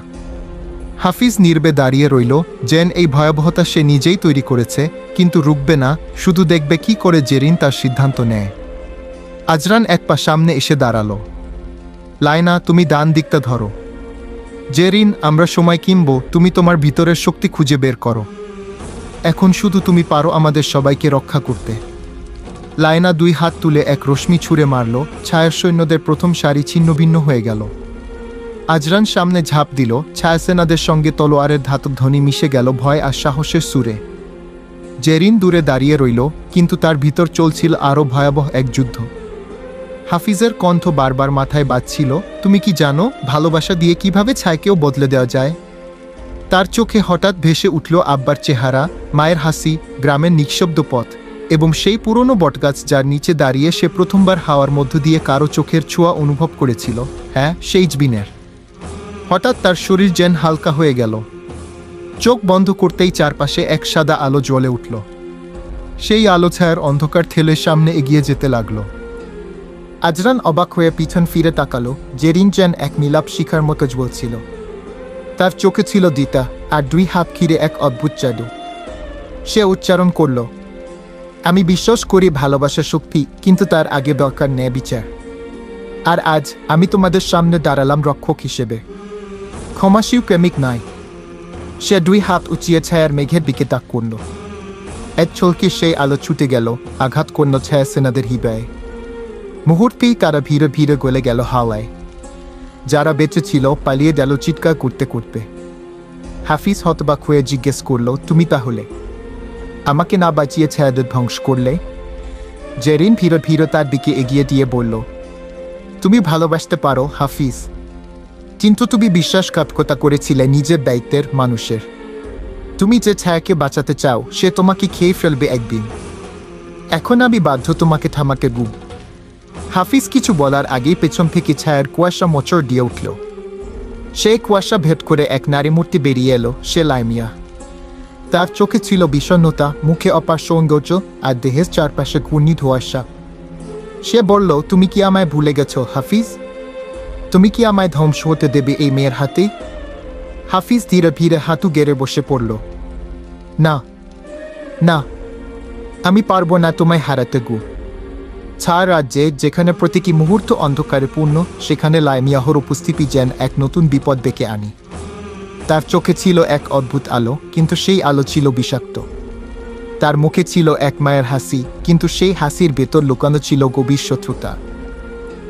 হাফিজ নীরবে দাঁড়িয়ে রইল, যেন এই ভয়াবহতা সে নিজেই তৈরি করেছে, কিন্তু রুখবে না, শুধু দেখবে কি করে জেরিন তার সিদ্ধান্ত নেয়। আজরান এক পা সামনে এসে দাঁড়ালো। লায়না, তুমি ডান দিকটা ধরো। জেরিন, আমরা সময় কিনব, তুমি তোমার ভিতরের শক্তি খুঁজে বের করো। এখন শুধু তুমি পারো আমাদের সবাইকে রক্ষা করতে। লায়না 2 হাত তুলে এক রশ্মি ছুঁড়ে মারল, ছায়ার সৈন্যদের প্রথম সারি ছিন্নভিন্ন হয়ে গেল। আজরান সামনে ঝাঁপ দিল, ছায়াসেনাদের সঙ্গে তলোয়ারের ধাতব ধ্বনি মিশে গেল ভয় আর সাহসের সুরে। জেরিন দূরে দাঁড়িয়ে রইল, কিন্তু তার ভিতর চলছিল আরও ভয়াবহ এক যুদ্ধ। হাফিজের কণ্ঠ বারবার মাথায় বাজছিল, তুমি কি জানো ভালোবাসা দিয়ে কিভাবে ছায়াকেও বদলে দেওয়া যায়? তার চোখে হঠাৎ ভেসে উঠল আব্বার চেহারা, মায়ের হাসি, গ্রামের নিঃশব্দ পথ, এবং সেই পুরনো বটগাছ যার নিচে দাঁড়িয়ে সে প্রথমবার হাওয়ার মধ্য দিয়ে কারো চোখের ছোঁয়া অনুভব করেছিল। হ্যাঁ, সেই জবিনের। হঠাৎ তার শরীর যেন হালকা হয়ে গেল। চোখ বন্ধ করতেই চারপাশে এক সাদা আলো জ্বলে উঠল। সেই আলো ছায়ার অন্ধকার ঠেলে সামনে এগিয়ে যেতে লাগল। আজরান অবাক হয়ে পিছন ফিরে তাকালো। জেরিন যেন এক নীলাপ শিখার মতো জ্বলছিল। তার চোখে ছিল দিতা, আর 2 হাত ঘিরে এক অদ্ভুত জাদু। সে উচ্চারণ করল, আমি বিশ্বাস করি ভালোবাসা শক্তি, কিন্তু তার আগে দরকার ন্যায় বিচার। আর আজ আমি তোমাদের সামনে দাঁড়ালাম রক্ষক হিসেবে, ক্ষমাশীল প্রেমিক নয়। সে 2 হাত উঁচিয়ে ছায়ার মেঘের দিকে তাক করল। এক ছলকে সেই আলো ছুটে গেল, আঘাত করল ছায়া সেনাদের হৃদয়ে। মুহূর্তেই তারা ভিড়ে ভিড়ে গলে গেল হাওয়ায়। যারা বেঁচে ছিল পালিয়ে গেল চিৎকার করতে করতে। হাফিজ হতবাক হয়ে জিজ্ঞেস করল, তুমি তাহলে আমাকে না বাঁচিয়ে ছায়াদের ধ্বংস করলে? জেরিন ভিড়ে ভিড়ে তার দিকে এগিয়ে দিয়ে বলল, তুমি ভালোবাসতে পারো হাফিজ, কিন্তু তুমি বিশ্বাসঘাতকতা করেছিলে নিজের দায়িত্বের মানুষের। তুমি যে ছায়াকে বাঁচাতে চাও সে তোমাকে খেয়ে ফেলবে একদিন। এখন আমি বাধ্য তোমাকে থামাতে গুম। হাফিজ কিছু বলার আগেই পেছন থেকে ছায়ার কুয়াশা মোচড় দিয়ে উঠল। সেই কুয়াশা ভেদ করে এক নারী মূর্তি বেরিয়ে এলো। সে লাইমিয়া। তার চোখে ছিল বিষণ্ণতা, মুখে অপার সৌন্দর্য, আর দেহের চারপাশে ঘূর্ণি ধোঁয়াশা। সে বলল, তুমি কি আমায় ভুলে গেছো হাফিজ? তুমি কি আমায় ধ্বংস হতে দেবে এই মেয়ের হাতে? হাফিজ ধীরে ধীরে হাঁটু গেড়ে বসে পড়ল। না, না, আমি পারবো না তোমায় হারাতে গু। ছায়া রাজ্যে যেখানে প্রতিটি মুহূর্ত অন্ধকারে পূর্ণ, সেখানে লাইমিয়াহর উপস্থিতি যেন এক নতুন বিপদ ডেকে আনি। তার চোখে ছিল এক অদ্ভুত আলো, কিন্তু সেই আলো ছিল বিষাক্ত। তার মুখে ছিল এক মায়ের হাসি, কিন্তু সেই হাসির ভেতর লুকানো ছিল গভীর শত্রুতা।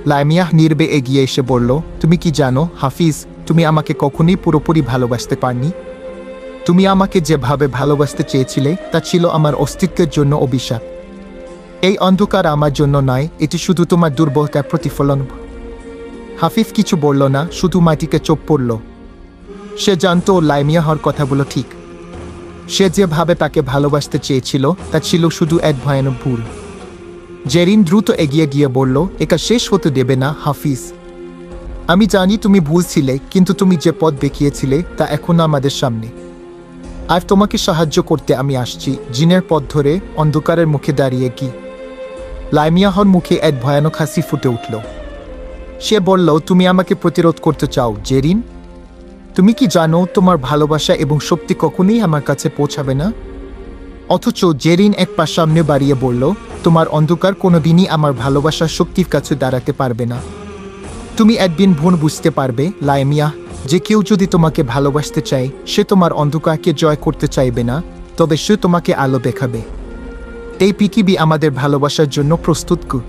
লাইমিয়াহ নীরবে এগিয়ে এসে বলল, তুমি কি জানো হাফিজ, তুমি আমাকে কখনোই পুরোপুরি ভালোবাসতে পারনি। তুমি আমাকে যেভাবে ভালোবাসতে চেয়েছিলে তা ছিল আমার অস্তিত্বের জন্য অভিশাপ। এই অন্ধকার আমার জন্য নয়, এটি শুধু তোমার দুর্বলতার প্রতিফলন। হাফিজ কিছু বলল না, শুধু মাটিতে চোখ পড়ল। সে জানতো লাইমিয়াহর কথাগুলো ঠিক। সে যেভাবে তাকে ভালোবাসতে চেয়েছিল তা ছিল শুধু এক ভয়ানক ভুল। জেরিন দ্রুত এগিয়ে গিয়ে বলল, এটা শেষ হতে দেবে না হাফিজ। আমি জানি তুমি ভুল ছিলে, কিন্তু তুমি যে পথ দেখিয়েছিলে তা এখনো আমাদের সামনে। আর তোমাকে সাহায্য করতে আমি আসছি, জিনের পথ ধরে অন্ধকারের মুখে দাঁড়িয়ে কি। লাইমিয়াহর মুখে এক ভয়ানক হাসি ফুটে উঠল। সে বলল, তুমি আমাকে প্রতিরোধ করতে চাও জেরিন? তুমি কি জানো তোমার ভালোবাসা এবং শক্তি কখনোই আমার কাছে পৌঁছাবে না? অথচ জেরিন এক পা সামনে বাড়িয়ে বলল, তোমার অন্ধকার কোনোদিনই আমার ভালোবাসার শক্তির কাছে দাঁড়াতে পারবে না। তুমি একদিন ভুল বুঝতে পারবে লাইমিয়া, যে কেউ যদি তোমাকে ভালোবাসতে চায় সে তোমার অন্ধকারকে জয় করতে চাইবে না, তবে সে তোমাকে আলো দেখাবে। এই পৃথিবী আমাদের ভালোবাসার জন্য প্রস্তুত কু।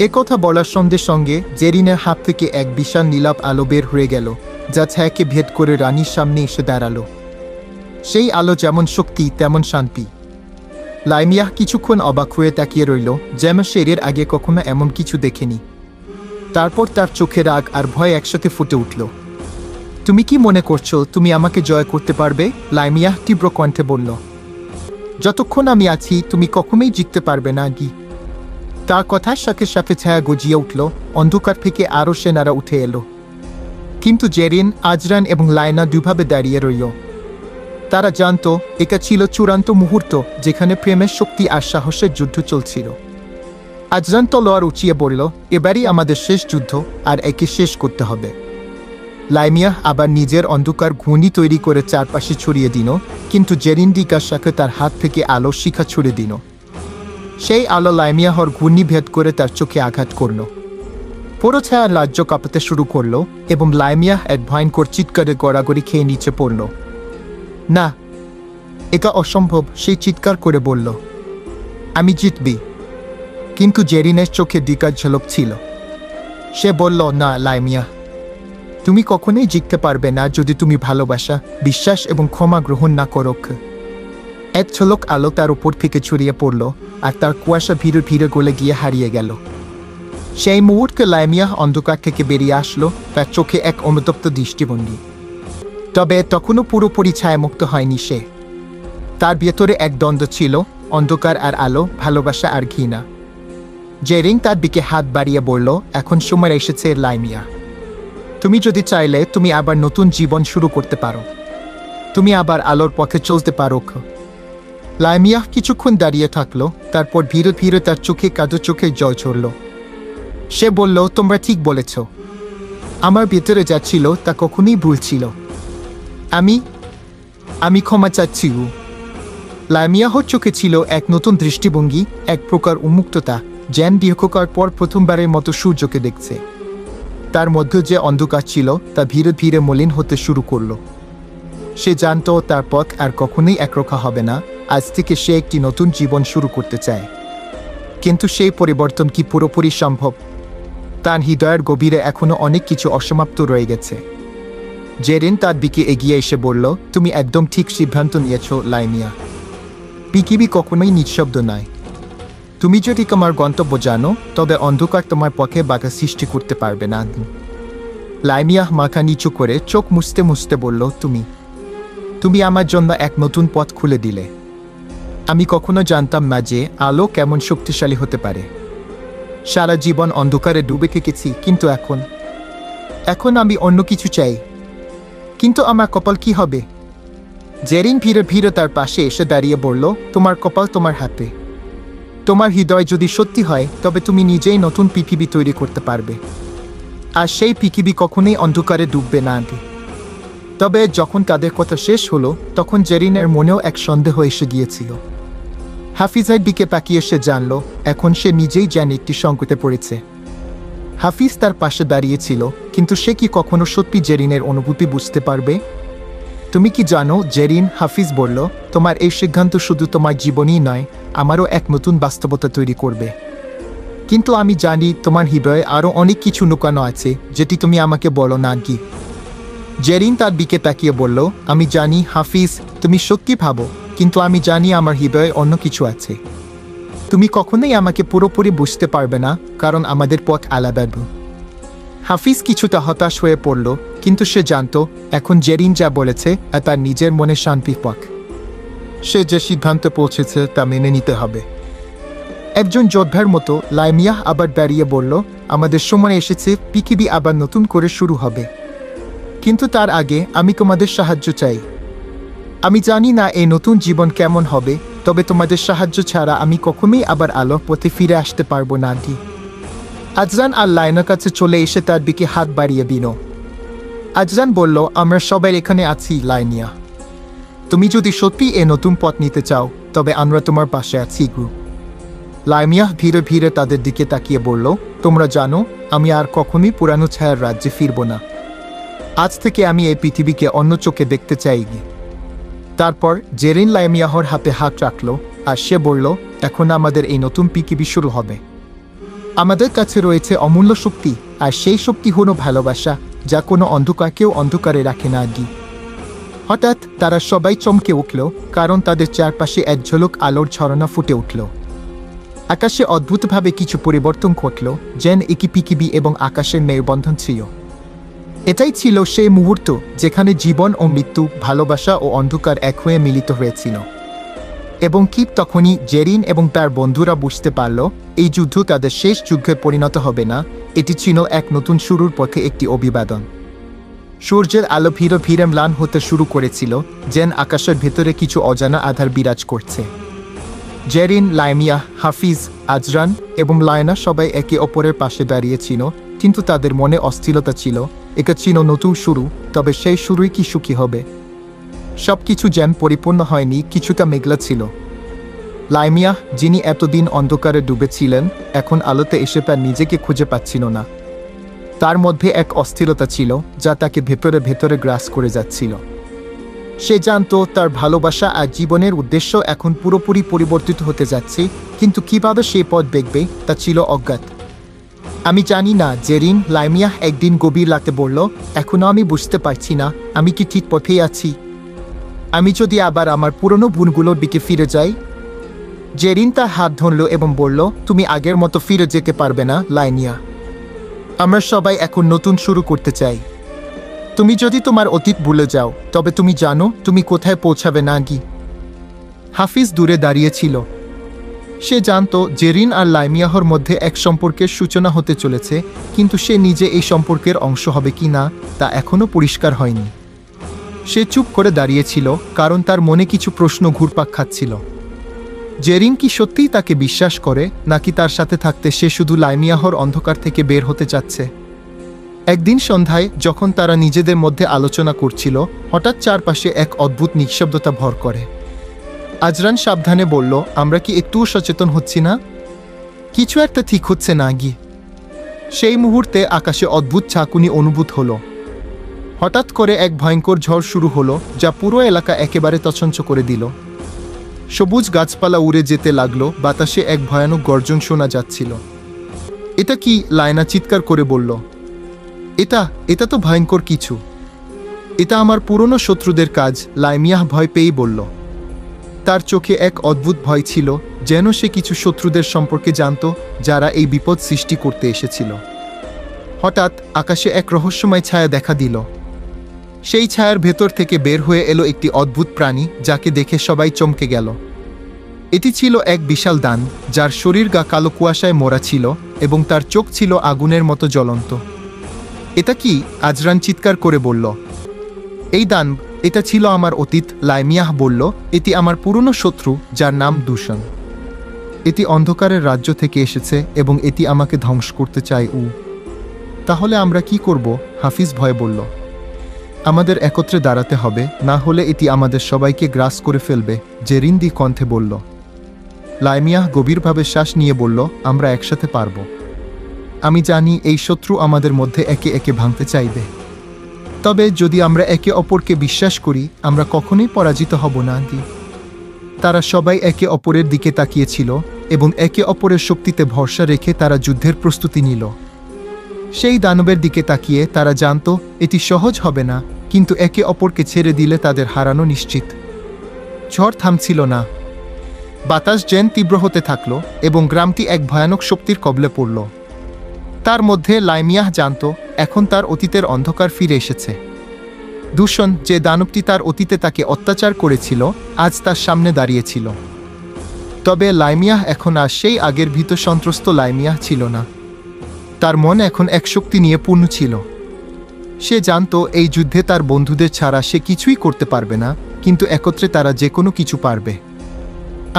একথা বলার সঙ্গে সঙ্গে জেরিনের হাত থেকে এক বিশাল নীলাপ আলো বের হয়ে গেল, যা ছায়াকে ভেদ করে রানীর সামনে এসে দাঁড়ালো। সেই আলো যেমন শক্তি তেমন শান্তি। লাইমিয়াহ কিছুক্ষণ অবাক হয়ে তাকিয়ে রইল, যেন সে এর আগে কখনো এমন কিছু দেখেনি। তারপর তার চোখে রাগ আর ভয় একসাথে ফুটে উঠল। তুমি কি মনে করছো তুমি আমাকে জয় করতে পারবে? লাইমিয়াহ তীব্র কণ্ঠে বলল। যতক্ষণ আমি আছি তুমি কখনোই জিততে পারবে না গি। তার কথার সাথে সাথে ছায়া গজিয়ে উঠল, অন্ধকার থেকে আরও সেনারা উঠে এলো। কিন্তু জেরিন, আজরান এবং লায়না দুভাবে দাঁড়িয়ে রইল। তারা জানত এটা ছিল চূড়ান্ত মুহূর্ত, যেখানে প্রেমের শক্তি আর সাহসের যুদ্ধ চলছিল। আজরান তলোয়ার উঁচিয়ে বলল, এবারই আমাদের শেষ যুদ্ধ, আর একে শেষ করতে হবে। লাইমিয়া আবার নিজের অন্ধকার ঘূর্ণি তৈরি করে চারপাশে ছড়িয়ে দিল, কিন্তু জেরিন ডিকার সাথে তার হাত থেকে আলো শিখা ছুড়ে দিল। সেই আলো লাইমিয়াহর ঘূর্ণি ভেদ করে তার চোখে আঘাত করল। পুরো ছায়া রাজ্য কাঁপাতে শুরু করলো এবং লাইমিয়াহ এক ভয়ঙ্কর চিৎকারে গড়াগড়ি খেয়ে নিচে পড়ল। না, এটা অসম্ভব, সেই চিৎকার করে বলল, আমি জিতবি। কিন্তু জেরিনের চোখে ডিকার ঝলক ছিল। সে বলল, না লাইমিয়াহ, তুমি কখনোই জিততে পারবে না যদি তুমি ভালোবাসা, বিশ্বাস এবং ক্ষমা গ্রহণ না করো। এক ঝলক আলো তার উপর থেকে ছড়িয়ে পড়ল, আর তার কুয়াশা ধীরে ধীরে গলে গিয়ে হারিয়ে গেল। সেই মুহূর্তে লাইমিয়াহ অন্ধকার থেকে বেরিয়ে আসলো, তার চোখে এক অনুতপ্ত দৃষ্টিভঙ্গি। তবে তখনও পুরোপুরি ছায়ামুক্ত হয়নি সে। তার ভেতরে এক দ্বন্দ্ব ছিল, অন্ধকার আর আলো, ভালোবাসা আর ঘৃণা। জেরিন তার দিকে হাত বাড়িয়ে বলল, এখন সময় এসেছে লাইমিয়া। তুমি যদি চাইলে তুমি আবার নতুন জীবন শুরু করতে পারো। তুমি আবার আলোর পথে চলতে পারো। লাইমিয়া কিছুক্ষণ দাঁড়িয়ে থাকলো, তারপর ধীরে ধীরে তার চোখে কাদো চোখে জল ঝরল। সে বলল, তোমরা ঠিক বলেছ। আমার ভেতরে যা ছিল তা কখনই ভুল ছিল। আমি ক্ষমা চাচ্ছি। লাইমিয়াহর চোখে ছিল এক নতুন দৃষ্টিভঙ্গি, এক প্রকার উন্মুক্ততা, যেন দীর্ঘকাল পর প্রথমবারের মতো সূর্যকে দেখছে। তার মধ্যে যে অন্ধকার ছিল তা ধীরে ধীরে মলিন হতে শুরু করল। সে জানত তার পথ আর কখনোই একরোখা হবে না। আজ থেকে সে একটি নতুন জীবন শুরু করতে চায়। কিন্তু সেই পরিবর্তন কি পুরোপুরি সম্ভব? তার হৃদয়ের গভীরে এখনো অনেক কিছু অসমাপ্ত রয়ে গেছে। জেরিন তার দিকে এগিয়ে এসে বলল, তুমি একদম ঠিক সিদ্ধান্ত নিয়েছ লাইমিয়া। পৃথিবী কখনোই নিঃশব্দ নয়। তুমি যদি তোমার গন্তব্য জানো, তবে অন্ধকার তোমার পক্ষে বাধা সৃষ্টি করতে পারবে না। লাইমিয়াহ মাথা নিচু করে চোখ মুছতে মুছতে বলল, তুমি আমার জন্য এক নতুন পথ খুলে দিলে। আমি কখনো জানতাম না যে আলো কেমন শক্তিশালী হতে পারে। সারা জীবন অন্ধকারে ডুবে থেকেছি, কিন্তু এখন আমি অন্য কিছু চাই। কিন্তু আমার কপাল কি হবে? জেরিন ধীরে ধীরে তার পাশে এসে দাঁড়িয়ে বলল, তোমার কপাল তোমার হাতে। তোমার হৃদয় যদি সত্যি হয়, তবে তুমি নিজেই নতুন পৃথিবী তৈরি করতে পারবে। আর সেই পৃথিবী কখনোই অন্ধকারে ডুববে না। তবে যখন তাদের কথা শেষ হলো, তখন জেরিনের মনেও এক সন্দেহ এসে গিয়েছিল। হাফিজের দিকে তাকিয়ে সে জানল, এখন সে নিজেই যেন একটি সংকটে পড়েছে। হাফিজ তার পাশে দাঁড়িয়েছিল, কিন্তু সে কি কখনো সত্যি জেরিনের অনুভূতি বুঝতে পারবে? তুমি কি জানো জেরিন, হাফিজ বলল, তোমার এই সিদ্ধান্ত শুধু তোমার জীবনই নয়, আমারও এক নতুন বাস্তবতা তৈরি করবে। কিন্তু আমি জানি তোমার হৃদয়ে আরও অনেক কিছু লুকানো আছে, যেটি তুমি আমাকে বলো না। কি? জেরিন তার দিকে তাকিয়ে বলল, আমি জানি হাফিজ, তুমি সত্যি ভাবো, কিন্তু আমি জানি আমার হৃদয়ে অন্য কিছু আছে। তুমি কখনোই আমাকে পুরোপুরি বুঝতে পারবে না, কারণ আমাদের পথ আলাদা। হাফিজ কিছুটা হতাশ হয়ে পড়ল, কিন্তু সে জানত এখন জেরিন যা বলেছে তার নিজের মনে শান্তি পাক। সে যে সিদ্ধান্তে পৌঁছেছে তা মেনে নিতে হবে। একজন যোদ্ধার মতো লাইমিয়াহ আবার দাঁড়িয়ে বলল, আমাদের সময় এসেছে, পৃথিবী আবার নতুন করে শুরু হবে। কিন্তু তার আগে আমি তোমাদের সাহায্য চাই। আমি জানি না এই নতুন জীবন কেমন হবে, তবে তোমাদের সাহায্য ছাড়া আমি কখনোই আবার আলোর পথে ফিরে আসতে পারবো না। আজরান আর লাইনার কাছে চলে এসে তার দিকে হাত বাড়িয়ে দিল। আজরান বলল, আমরা সবাই এখানে আছি লাইনিয়া। তুমি যদি সত্যি এ নতুন পথ নিতে চাও, তবে আমরা তোমার পাশে আছি। লাইমিয়া ধীরে ধীরে তাদের দিকে তাকিয়ে বলল, তোমরা জানো আমি আর কখনোই পুরানো ছায়ার রাজ্যে ফিরব না। আজ থেকে আমি এই পৃথিবীকে অন্য চোখে দেখতে চাই। তারপর জেরিন লাইমিয়াহর হাতে হাত রাখল, আর সে বলল, এখন আমাদের এই নতুন পৃথিবী শুরু হবে। আমাদের কাছে রয়েছে অমূল্য শক্তি, আর সেই শক্তি হলো ভালোবাসা, যা কোনো অন্ধকারকেও অন্ধকারে রাখে না। হঠাৎ তারা সবাই চমকে উঠল, কারণ তাদের চারপাশে এক ঝলক আলোর ঝরনা ফুটে উঠল। আকাশে অদ্ভুতভাবে কিছু পরিবর্তন ঘটল, যেন একই পৃথিবী এবং আকাশের মেলবন্ধন ছিল। এটাই ছিল সেই মুহূর্ত যেখানে জীবন ও মৃত্যু, ভালোবাসা ও অন্ধকার এক হয়ে মিলিত হয়েছিল। এবং ঠিক তখনই জেরিন এবং তার বন্ধুরা বুঝতে পারল, এই যুদ্ধ তাদের শেষ যুদ্ধে পরিণত হবে না, এটি ছিল এক নতুন শুরুর পথে একটি অভিবাদন। সূর্যের আলো ধীরে ধীরে ম্লান হতে শুরু করেছিল, যেন আকাশের ভেতরে কিছু অজানা আধার বিরাজ করছে। জেরিন, লাইমিয়া, হাফিজ, আজরান এবং লায়না সবাই একে অপরের পাশে দাঁড়িয়েছিল, কিন্তু তাদের মনে অস্থিরতা ছিল। এটা ছিল নতুন শুরু, তবে সেই শুরুই কি সুখী হবে? সবকিছু যেন পরিপূর্ণ হয়নি, কিছুটা মেঘলা ছিল। লাইমিয়া, যিনি এতদিন অন্ধকারে ডুবেছিলেন, এখন আলোতে এসে তার নিজেকে খুঁজে পাচ্ছিল না। তার মধ্যে এক অস্থিরতা ছিল যা তাকে ভেতরে ভেতরে গ্রাস করে যাচ্ছিল। সে জানত তার ভালোবাসা আর জীবনের উদ্দেশ্য এখন পুরোপুরি পরিবর্তিত হতে যাচ্ছে, কিন্তু কিভাবে সেই পথ দেখবে তা ছিল অজ্ঞাত। আমি জানি না, জেরিন, লাইমিয়া একদিন গভীর রাতে বলল, এখনও আমি বুঝতে পারছি না আমি কি ঠিক পথেই আছি। আমি যদি আবার আমার পুরনো ভুলগুলোর দিকে ফিরে যাই। জেরিন তার হাত ধরল এবং বলল, তুমি আগের মতো ফিরে যেতে পারবে না, লাইমিয়া। আমরা সবাই এখন নতুন শুরু করতে চাই। তুমি যদি তোমার অতীত ভুলে যাও, তবে তুমি জানো তুমি কোথায় পৌঁছাবে না কি? হাফিজ দূরে দাঁড়িয়েছিল। সে জানত জেরিন আর লাইমিয়াহর মধ্যে এক সম্পর্কের সূচনা হতে চলেছে, কিন্তু সে নিজে এই সম্পর্কের অংশ হবে কি না তা এখনও পরিষ্কার হয়নি। সে চুপ করে দাঁড়িয়েছিল, কারণ তার মনে কিছু প্রশ্ন ঘুরপাক খাচ্ছিল। জেরিন কি সত্যিই তাকে বিশ্বাস করে, নাকি তার সাথে থাকতে সে শুধু লাইমিয়াহর অন্ধকার থেকে বের হতে চাচ্ছে? একদিন সন্ধ্যায় যখন তারা নিজেদের মধ্যে আলোচনা করছিল, হঠাৎ চারপাশে এক অদ্ভুত নিঃশব্দতা ভর করে। আজরান সাবধানে বলল, আমরা কি একটুও সচেতন হচ্ছি না? কিছু একটা ঠিক হচ্ছে না কি? সেই মুহূর্তে আকাশে অদ্ভুত ঝাঁকুনি অনুভূত হলো। হঠাৎ করে এক ভয়ঙ্কর ঝড় শুরু হলো, যা পুরো এলাকা একেবারে তছনছ করে দিল। সবুজ গাছপালা উড়ে যেতে লাগলো, বাতাসে এক ভয়ানক গর্জন শোনা যাচ্ছিল। এটা কি? লায়না চিৎকার করে বলল। এটা তো ভয়ঙ্কর কিছু। এটা আমার পুরনো শত্রুদের কাজ, লাইমিয়াহ ভয় পেয়েই বলল। তার চোখে এক অদ্ভুত ভয় ছিল, যেন সে কিছু শত্রুদের সম্পর্কে জানত যারা এই বিপদ সৃষ্টি করতে এসেছিল। হঠাৎ আকাশে এক রহস্যময় ছায়া দেখা দিল। সেই ছায়ার ভেতর থেকে বের হয়ে এলো একটি অদ্ভুত প্রাণী, যাকে দেখে সবাই চমকে গেল। এটি ছিল এক বিশাল দান, যার শরীর গা কালো কুয়াশায় মোড়া ছিল এবং তার চোখ ছিল আগুনের মতো জ্বলন্ত। এটা কি? আজরান চিৎকার করে বলল। এই দান, এটা ছিল আমার অতীত, লাইমিয়াহ বলল। এটি আমার পুরনো শত্রু, যার নাম দূষণ। এটি অন্ধকারের রাজ্য থেকে এসেছে এবং এটি আমাকে ধ্বংস করতে চায়। তাহলে আমরা কি করব? হাফিজ ভয়ে বলল। আমাদের একত্রে দাঁড়াতে হবে, না হলে এটি আমাদের সবাইকে গ্রাস করে ফেলবে, জেরিন দি কণ্ঠে বলল। লাইমিয়াহ গভীরভাবে শ্বাস নিয়ে বলল, আমরা একসাথে পারব। আমি জানি এই শত্রু আমাদের মধ্যে একে একে ভাঙতে চাইবে, তবে যদি আমরা একে অপরকে বিশ্বাস করি, আমরা কখনোই পরাজিত হব না। তারা সবাই একে অপরের দিকে তাকিয়েছিল এবং একে অপরের শক্তিতে ভরসা রেখে তারা যুদ্ধের প্রস্তুতি নিল। সেই দানবের দিকে তাকিয়ে তারা জানত এটি সহজ হবে না, কিন্তু একে অপরকে ছেড়ে দিলে তাদের হারানো নিশ্চিত। ঝড় থামছিল না। বাতাস যেন তীব্র হতে থাকল এবং গ্রামটি এক ভয়ানক শক্তির কবলে পড়ল। তার মধ্যে লাইমিয়াহ জানত এখন তার অতীতের অন্ধকার ফিরে এসেছে। দূষণ, যে দানবটি তার অতীতে তাকে অত্যাচার করেছিল, আজ তার সামনে দাঁড়িয়েছিল। তবে লাইমিয়াহ এখন আর সেই আগের ভীত সন্ত্রস্ত লাইমিয়াহ ছিল না। তার মন এখন এক শক্তি নিয়ে পূর্ণ ছিল। সে জানত এই যুদ্ধে তার বন্ধুদের ছাড়া সে কিছুই করতে পারবে না, কিন্তু একত্রে তারা যে কোনো কিছু পারবে।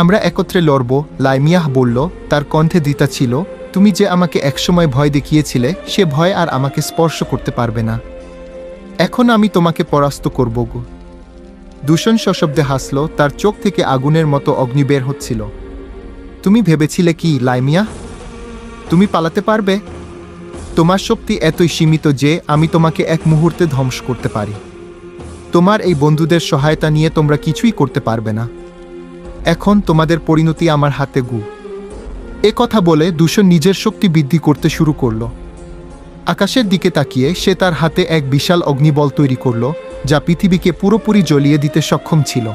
আমরা একত্রে লড়ব, লাইমিয়াহ বলল। তার কণ্ঠে দ্বিধা ছিল। তুমি যে আমাকে একসময় ভয় দেখিয়েছিলে, সে ভয় আর আমাকে স্পর্শ করতে পারবে না। এখন আমি তোমাকে পরাস্ত করব। দূষণ সশব্দে হাসল, তার চোখ থেকে আগুনের মতো অগ্নি বের হচ্ছিল। তুমি ভেবেছিলে কি, লাইমিয়াহ? তুমি পালাতে পারবে? তোমার শক্তি এতই সীমিত যে আমি তোমাকে এক মুহূর্তে ধ্বংস করতে পারি। তোমার এই বন্ধুদের সহায়তা নিয়ে তোমরা কিছুই করতে পারবে না। এখন তোমাদের পরিণতি আমার হাতে। এ কথা বলে দূষণ নিজের শক্তি বৃদ্ধি করতে শুরু করল। আকাশের দিকে তাকিয়ে সে তার হাতে এক বিশাল অগ্নিবল তৈরি করল, যা পৃথিবীকে পুরোপুরি জ্বলিয়ে দিতে সক্ষম ছিল।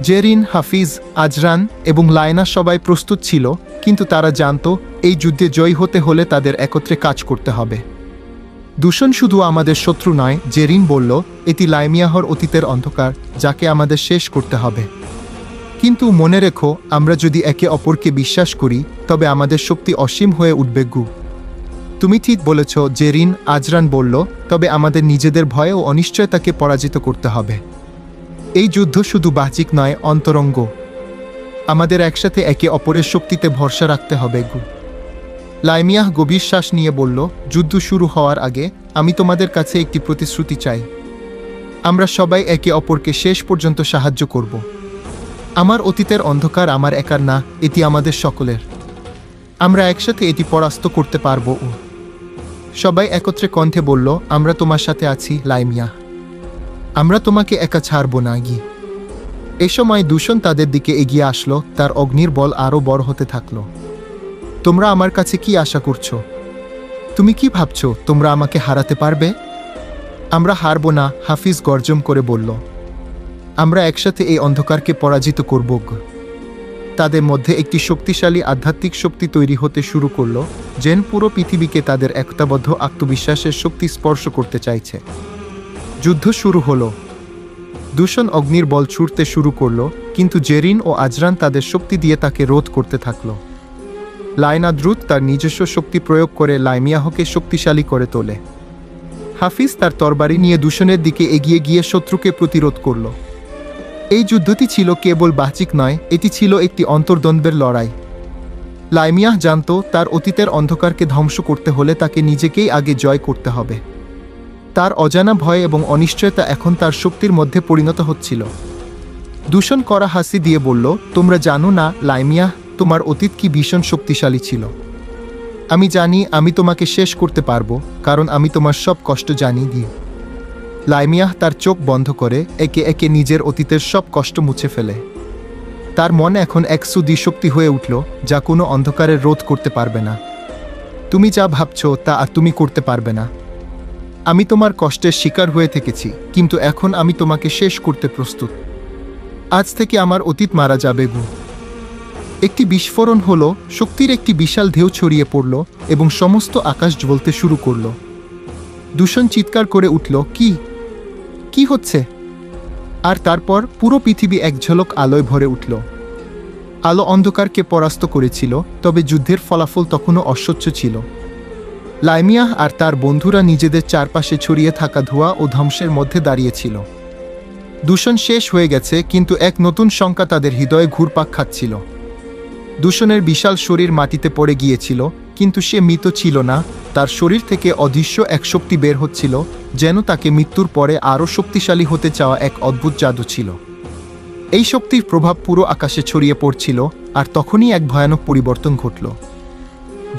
জেরিন, হাফিজ, আজরান এবং লায়না সবাই প্রস্তুত ছিল, কিন্তু তারা জানত এই যুদ্ধে জয়ী হতে হলে তাদের একত্রে কাজ করতে হবে। দূষণ শুধু আমাদের শত্রু নয়, জেরিন বলল। এটি লাইমিয়াহর অতীতের অন্ধকার, যাকে আমাদের শেষ করতে হবে। কিন্তু মনে রেখো, আমরা যদি একে অপরকে বিশ্বাস করি, তবে আমাদের শক্তি অসীম হয়ে উঠবে। তুমি ঠিক বলেছ, জেরিন, আজরান বলল। তবে আমাদের নিজেদের ভয় ও অনিশ্চয়তাকে পরাজিত করতে হবে। এই যুদ্ধ শুধু বাহ্যিক নয়, অন্তরঙ্গ। আমাদের একসাথে একে অপরের শক্তিতে ভরসা রাখতে হবে গু। লাইমিয়াহ গভীর শ্বাস নিয়ে বলল, যুদ্ধ শুরু হওয়ার আগে আমি তোমাদের কাছে একটি প্রতিশ্রুতি চাই। আমরা সবাই একে অপরকে শেষ পর্যন্ত সাহায্য করব। আমার অতীতের অন্ধকার আমার একার না, এটি আমাদের সকলের। আমরা একসাথে এটি পরাস্ত করতে পারব। সবাই একত্রে কণ্ঠে বলল, আমরা তোমার সাথে আছি লাইমিয়াহ। আমরা তোমাকে একা ছাড়ব না গি। এ সময় দূষণ তাদের দিকে এগিয়ে আসলো, তার অগ্নির বল আরও বড় হতে থাকলো। তোমরা আমার কাছে কি আশা করছো? তুমি কি ভাবছো তোমরা আমাকে হারাতে পারবে? আমরা হারব না, হাফিজ গর্জন করে বলল। আমরা একসাথে এই অন্ধকারকে পরাজিত করব। তাদের মধ্যে একটি শক্তিশালী আধ্যাত্মিক শক্তি তৈরি হতে শুরু করল, যেন পুরো পৃথিবীকে তাদের একতাবদ্ধ আত্মবিশ্বাসের শক্তি স্পর্শ করতে চাইছে। যুদ্ধ শুরু হলো। দূষণ অগ্নির বল ছুড়তে শুরু করলো, কিন্তু জেরিন ও আজরান তাদের শক্তি দিয়ে তাকে রোধ করতে থাকল। লায়না দ্রুত তার নিজস্ব শক্তি প্রয়োগ করে লাইমিয়াহকে শক্তিশালী করে তোলে। হাফিজ তার তরবারি নিয়ে দূষণের দিকে এগিয়ে গিয়ে শত্রুকে প্রতিরোধ করল। এই যুদ্ধটি ছিল কেবল বাহ্যিক নয়, এটি ছিল একটি অন্তর্দ্বন্দ্বের লড়াই। লাইমিয়াহ জানত তার অতীতের অন্ধকারকে ধ্বংস করতে হলে তাকে নিজেকেই আগে জয় করতে হবে। তার অজানা ভয় এবং অনিশ্চয়তা এখন তার শক্তির মধ্যে পরিণত হচ্ছিল। দূষণ করা হাসি দিয়ে বলল, তোমরা জানো না লাইমিয়াহ, তোমার অতীত কি ভীষণ শক্তিশালী ছিল। আমি জানি আমি তোমাকে শেষ করতে পারবো, কারণ আমি তোমার সব কষ্ট জানি দি। লাইমিয়াহ তার চোখ বন্ধ করে একে একে নিজের অতীতের সব কষ্ট মুছে ফেলে। তার মন এখন এক সুদৃশক্তি হয়ে উঠল, যা কোনো অন্ধকারের রোধ করতে পারবে না। তুমি যা ভাবছো তা আর তুমি করতে পারবে না। আমি তোমার কষ্টের শিকার হয়ে থেকেছি, কিন্তু এখন আমি তোমাকে শেষ করতে প্রস্তুত। আজ থেকে আমার অতীত মারা যাবে গু। একটি বিস্ফোরণ হলো, শক্তির একটি বিশাল ঢেউ ছড়িয়ে পড়ল এবং সমস্ত আকাশ জ্বলতে শুরু করল। দূষণ চিৎকার করে উঠল, কি হচ্ছে? আর তারপর পুরো পৃথিবী এক ঝলক আলোয় ভরে উঠল। আলো অন্ধকারকে পরাস্ত করেছিল, তবে যুদ্ধের ফলাফল তখনও অস্বচ্ছ ছিল। লাইমিয়াহ আর তার বন্ধুরা নিজেদের চারপাশে ছড়িয়ে থাকা ধোঁয়া ও ধ্বংসের মধ্যে দাঁড়িয়েছিল। দূষণ শেষ হয়ে গেছে, কিন্তু এক নতুন শঙ্কা তাদের হৃদয়ে ঘুরপাক খাচ্ছিল। দূষণের বিশাল শরীর মাটিতে পড়ে গিয়েছিল, কিন্তু সে মৃত ছিল না। তার শরীর থেকে অদৃশ্য এক শক্তি বের হচ্ছিল, যেন তাকে মৃত্যুর পরে আরও শক্তিশালী হতে চাওয়া এক অদ্ভুত জাদু ছিল। এই শক্তির প্রভাব পুরো আকাশে ছড়িয়ে পড়ছিল, আর তখনই এক ভয়ানক পরিবর্তন ঘটল।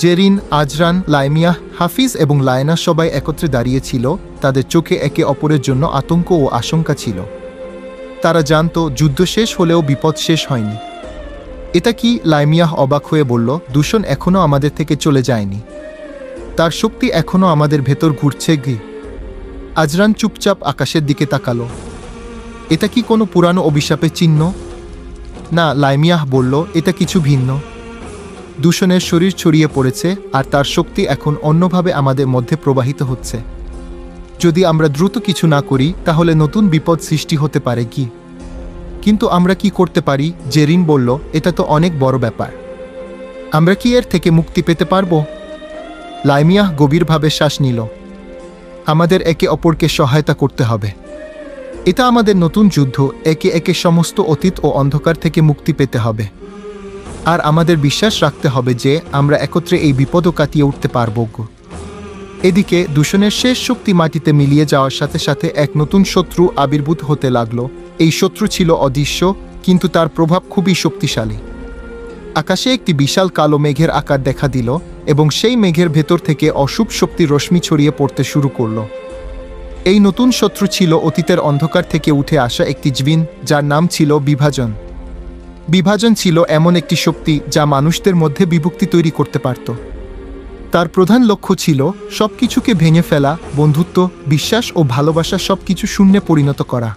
জেরিন, আজরান, লাইমিয়াহ, হাফিজ এবং লায়না সবাই একত্রে দাঁড়িয়েছিল। তাদের চোখে একে অপরের জন্য আতঙ্ক ও আশঙ্কা ছিল। তারা জানত যুদ্ধ শেষ হলেও বিপদ শেষ হয়নি। এটা কি? লাইমিয়াহ অবাক হয়ে বলল, দূষণ এখনও আমাদের থেকে চলে যায়নি। তার শক্তি এখনও আমাদের ভেতর ঘুরছে গি। আজরান চুপচাপ আকাশের দিকে তাকালো। এটা কি কোনো পুরানো অভিশাপের চিহ্ন? না, লাইমিয়াহ বলল, এটা কিছু ভিন্ন। দূষণের শরীর ছড়িয়ে পড়েছে, আর তার শক্তি এখন অন্যভাবে আমাদের মধ্যে প্রবাহিত হচ্ছে। যদি আমরা দ্রুত কিছু না করি, তাহলে নতুন বিপদ সৃষ্টি হতে পারে কি? কিন্তু আমরা কি করতে পারি? জেরিন বলল, এটা তো অনেক বড় ব্যাপার। আমরা কি এর থেকে মুক্তি পেতে পারবো? লাইমিয়াহ গভীরভাবে শ্বাস নিল। আমাদের একে অপরকে সহায়তা করতে হবে। এটা আমাদের নতুন যুদ্ধ। একে একে সমস্ত অতীত ও অন্ধকার থেকে মুক্তি পেতে হবে। আর আমাদের বিশ্বাস রাখতে হবে যে আমরা একত্রে এই বিপদও কাটিয়ে উঠতে পারব। এদিকে দূষণের শেষ শক্তি মাটিতে মিলিয়ে যাওয়ার সাথে সাথে এক নতুন শত্রু আবির্ভূত হতে লাগল। এই শত্রু ছিল অদৃশ্য, কিন্তু তার প্রভাব খুবই শক্তিশালী। আকাশে একটি বিশাল কালো মেঘের আকার দেখা দিল, এবং সেই মেঘের ভেতর থেকে অশুভ শক্তির রশ্মি ছড়িয়ে পড়তে শুরু করল। এই নতুন শত্রু ছিল অতীতের অন্ধকার থেকে উঠে আসা একটি জিন, যার নাম ছিল বিভাজন। বিভাজন ছিল এমন একটি শক্তি যা মানুষদের মধ্যে বিভক্তি তৈরি করতে পারত। তার প্রধান লক্ষ্য ছিল সবকিছুকে ভেঙে ফেলা, বন্ধুত্ব, বিশ্বাস ও ভালোবাসা সবকিছু শূন্যে পরিণত করা।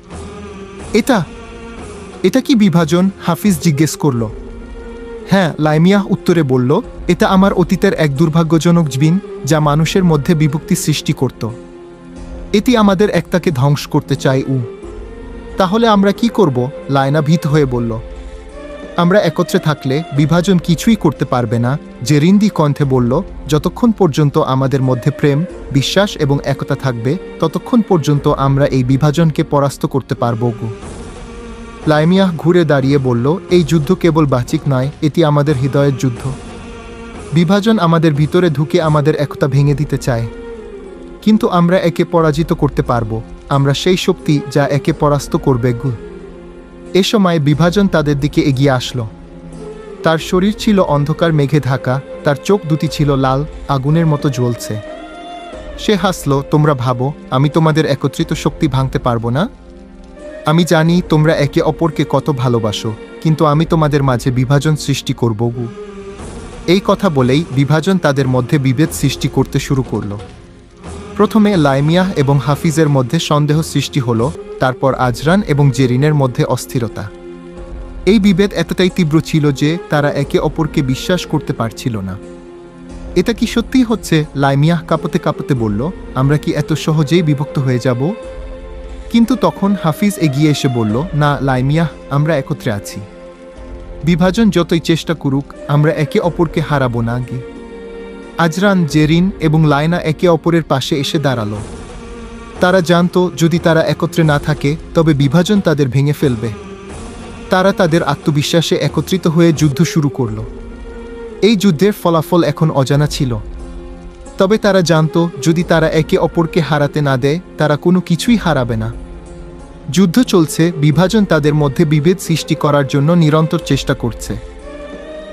এটা কি বিভাজন? হাফিজ জিজ্ঞেস করল। হ্যাঁ, লাইমিয়াহ উত্তরে বলল, এটা আমার অতীতের এক দুর্ভাগ্যজনক জিন, যা মানুষের মধ্যে বিভক্তি সৃষ্টি করত। এটি আমাদের একতাকে ধ্বংস করতে চায়। তাহলে আমরা কি করব? লায়না ভীত হয়ে বলল। আমরা একত্রে থাকলে বিভাজন কিছুই করতে পারবে না। জেরিন্দি কণ্ঠে বলল, যতক্ষণ পর্যন্ত আমাদের মধ্যে প্রেম, বিশ্বাস এবং একতা থাকবে, ততক্ষণ পর্যন্ত আমরা এই বিভাজনকে পরাস্ত করতে পারব। লাইমিয়াহ ঘুরে দাঁড়িয়ে বলল, এই যুদ্ধ কেবল বাচিক নয়, এটি আমাদের হৃদয়ের যুদ্ধ। বিভাজন আমাদের ভিতরে ঢুকে আমাদের একতা ভেঙে দিতে চায়, কিন্তু আমরা একে পরাজিত করতে পারব। আমরা সেই শক্তি যা একে পরাস্ত করবে। এ সময় বিভাজন তাদের দিকে এগিয়ে আসলো। তার শরীর ছিল অন্ধকার মেঘে ঢাকা, তার চোখ দুটি ছিল লাল আগুনের মতো জ্বলছে। সে হাসল, তোমরা ভাবো আমি তোমাদের একত্রিত শক্তি ভাঙতে পারবো না? আমি জানি তোমরা একে অপরকে কত ভালোবাসো, কিন্তু আমি তোমাদের মাঝে বিভাজন সৃষ্টি করব। এই কথা বলেই বিভাজন তাদের মধ্যে বিভেদ সৃষ্টি করতে শুরু করল। প্রথমে লাইমিয়াহ এবং হাফিজের মধ্যে সন্দেহ সৃষ্টি হলো, তারপর আজরান এবং জেরিনের মধ্যে অস্থিরতা। এই বিভেদ এতটাই তীব্র ছিল যে তারা একে অপরকে বিশ্বাস করতে পারছিল না। এটা কি সত্যিই হচ্ছে? লাইমিয়াহ কাঁপতে কাঁপতে বলল, আমরা কি এত সহজেই বিভক্ত হয়ে যাব? কিন্তু তখন হাফিজ এগিয়ে এসে বলল, না লাইমিয়াহ, আমরা একত্রে আছি। বিভাজন যতই চেষ্টা করুক, আমরা একে অপরকে হারাবো না। আজরান, জেরিন এবং লায়না একে অপরের পাশে এসে দাঁড়ালো। তারা জানত যদি তারা একত্রে না থাকে তবে বিভাজন তাদের ভেঙে ফেলবে। তারা তাদের আত্মবিশ্বাসে একত্রিত হয়ে যুদ্ধ শুরু করল। এই যুদ্ধের ফলাফল এখন অজানা ছিল, তবে তারা জানত যদি তারা একে অপরকে হারাতে না দেয় তারা কোনো কিছুই হারাবে না। যুদ্ধ চলছে, বিভাজন তাদের মধ্যে বিভেদ সৃষ্টি করার জন্য নিরন্তর চেষ্টা করছে।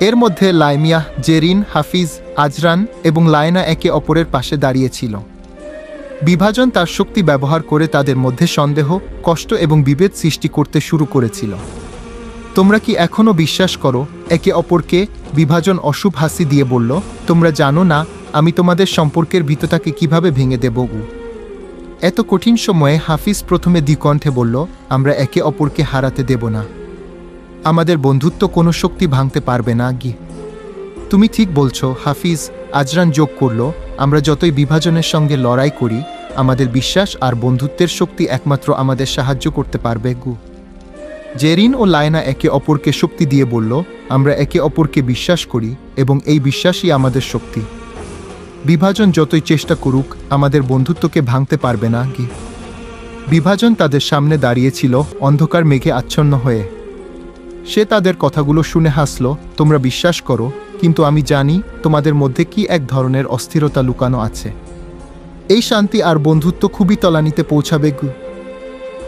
এর মধ্যে লাইমিয়াহ, জেরিন, হাফিজ, আজরান এবং লায়না একে অপরের পাশে দাঁড়িয়েছিল। বিভাজন তার শক্তি ব্যবহার করে তাদের মধ্যে সন্দেহ, কষ্ট এবং বিভেদ সৃষ্টি করতে শুরু করেছিল। তোমরা কি এখনও বিশ্বাস করো একে অপরকে? বিভাজন অশুভ হাসি দিয়ে বলল, তোমরা জানো না আমি তোমাদের সম্পর্কের ভিতটাকে কিভাবে ভেঙে দেব। এত কঠিন সময়ে হাফিজ প্রথমে দ্বিকণ্ঠে বলল, আমরা একে অপরকে হারাতে দেব না। আমাদের বন্ধুত্ব কোনো শক্তি ভাঙতে পারবে না। তুমি ঠিক বলছো, হাফিজ। আজরান যোগ করল, আমরা যতই বিভাজনের সঙ্গে লড়াই করি, আমাদের বিশ্বাস আর বন্ধুত্বের শক্তি একমাত্র আমাদের সাহায্য করতে পারবে। জেরিন ও লায়না একে অপরকে শক্তি দিয়ে বলল, আমরা একে অপরকে বিশ্বাস করি এবং এই বিশ্বাসই আমাদের শক্তি। বিভাজন যতই চেষ্টা করুক, আমাদের বন্ধুত্বকে ভাঙতে পারবে না। বিভাজন তাদের সামনে দাঁড়িয়েছিল অন্ধকার মেঘে আচ্ছন্ন হয়ে। সে তাদের কথাগুলো শুনে হাসল, তোমরা বিশ্বাস করো, কিন্তু আমি জানি তোমাদের মধ্যে কি এক ধরনের অস্থিরতা লুকানো আছে। এই শান্তি আর বন্ধুত্ব খুবই তলানিতে পৌঁছাবে।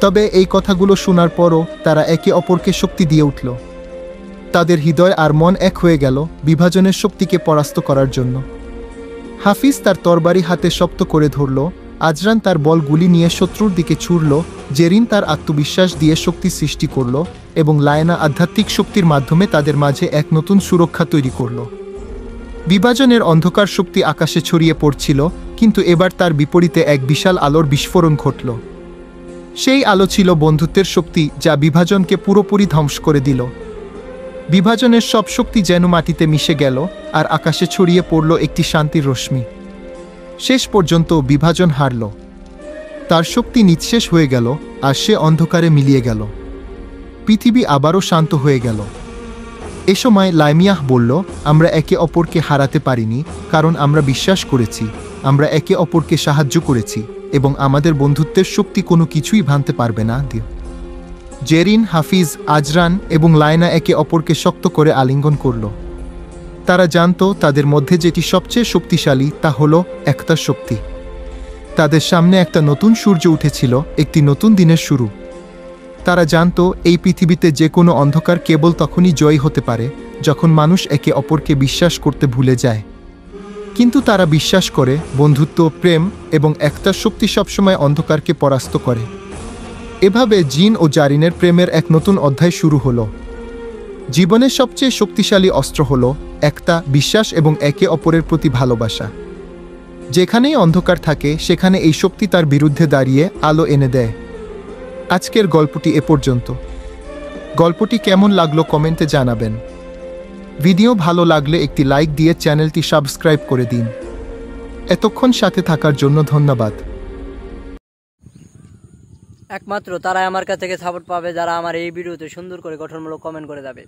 তবে এই কথাগুলো শোনার পরও তারা একে অপরকে শক্তি দিয়ে উঠল। তাদের হৃদয় আর মন এক হয়ে গেল বিভাজনের শক্তিকে পরাস্ত করার জন্য। হাফিজ তার তরবারি হাতে শক্ত করে ধরল, আজরান তার বলগুলি নিয়ে শত্রুর দিকে ছুড়ল, জেরিন তার আত্মবিশ্বাস দিয়ে শক্তি সৃষ্টি করল এবং লায়না আধ্যাত্মিক শক্তির মাধ্যমে তাদের মাঝে এক নতুন সুরক্ষা তৈরি করল। বিভাজনের অন্ধকার শক্তি আকাশে ছড়িয়ে পড়ছিল, কিন্তু এবার তার বিপরীতে এক বিশাল আলোর বিস্ফোরণ ঘটল। সেই আলো ছিল বন্ধুত্বের শক্তি, যা বিভাজনকে পুরোপুরি ধ্বংস করে দিল। বিভাজনের সব শক্তি যেন মাটিতে মিশে গেল আর আকাশে ছড়িয়ে পড়ল একটি শান্তির রশ্মি। শেষ পর্যন্ত বিভাজন হারল। তার শক্তি নিঃশেষ হয়ে গেল আর সে অন্ধকারে মিলিয়ে গেল। পৃথিবী আবারও শান্ত হয়ে গেল। এ সময় লাইমিয়াহ বলল, আমরা একে অপরকে হারাতে পারিনি, কারণ আমরা বিশ্বাস করেছি, আমরা একে অপরকে সাহায্য করেছি এবং আমাদের বন্ধুত্বের শক্তি কোনো কিছুই ভাঙতে পারবে না। জেরিন, হাফিজ, আজরান এবং লায়না একে অপরকে শক্ত করে আলিঙ্গন করল। তারা জানত তাদের মধ্যে যেটি সবচেয়ে শক্তিশালী তা হল একতার শক্তি। তাদের সামনে একটা নতুন সূর্য উঠেছিল, একটি নতুন দিনের শুরু। তারা জানত এই পৃথিবীতে যে কোনো অন্ধকার কেবল তখনই জয়ী হতে পারে যখন মানুষ একে অপরকে বিশ্বাস করতে ভুলে যায়। কিন্তু তারা বিশ্বাস করে বন্ধুত্ব, প্রেম এবং একতার শক্তি সবসময় অন্ধকারকে পরাস্ত করে। এভাবে জিন ও জারিনের প্রেমের এক নতুন অধ্যায় শুরু হলো। জীবনের সবচেয়ে শক্তিশালী অস্ত্র হলো একতা, বিশ্বাস এবং একে অপরের প্রতি ভালোবাসা। যেখানেই অন্ধকার থাকে সেখানে এই শক্তি তার বিরুদ্ধে দাঁড়িয়ে আলো এনে দেয়। আজকের গল্পটি এ পর্যন্ত। গল্পটি কেমন লাগলো কমেন্টে জানাবেন। ভিডিও ভালো লাগলে একটি লাইক দিয়ে চ্যানেলটি সাবস্ক্রাইব করে দিন। এতক্ষণ সাথে থাকার জন্য ধন্যবাদ। একমাত্র তারাই আমার কাছ থেকে সাপোর্ট পাবে যারা আমার এই ভিডিওতে সুন্দর করে গঠনমূলক কমেন্ট করে যাবে।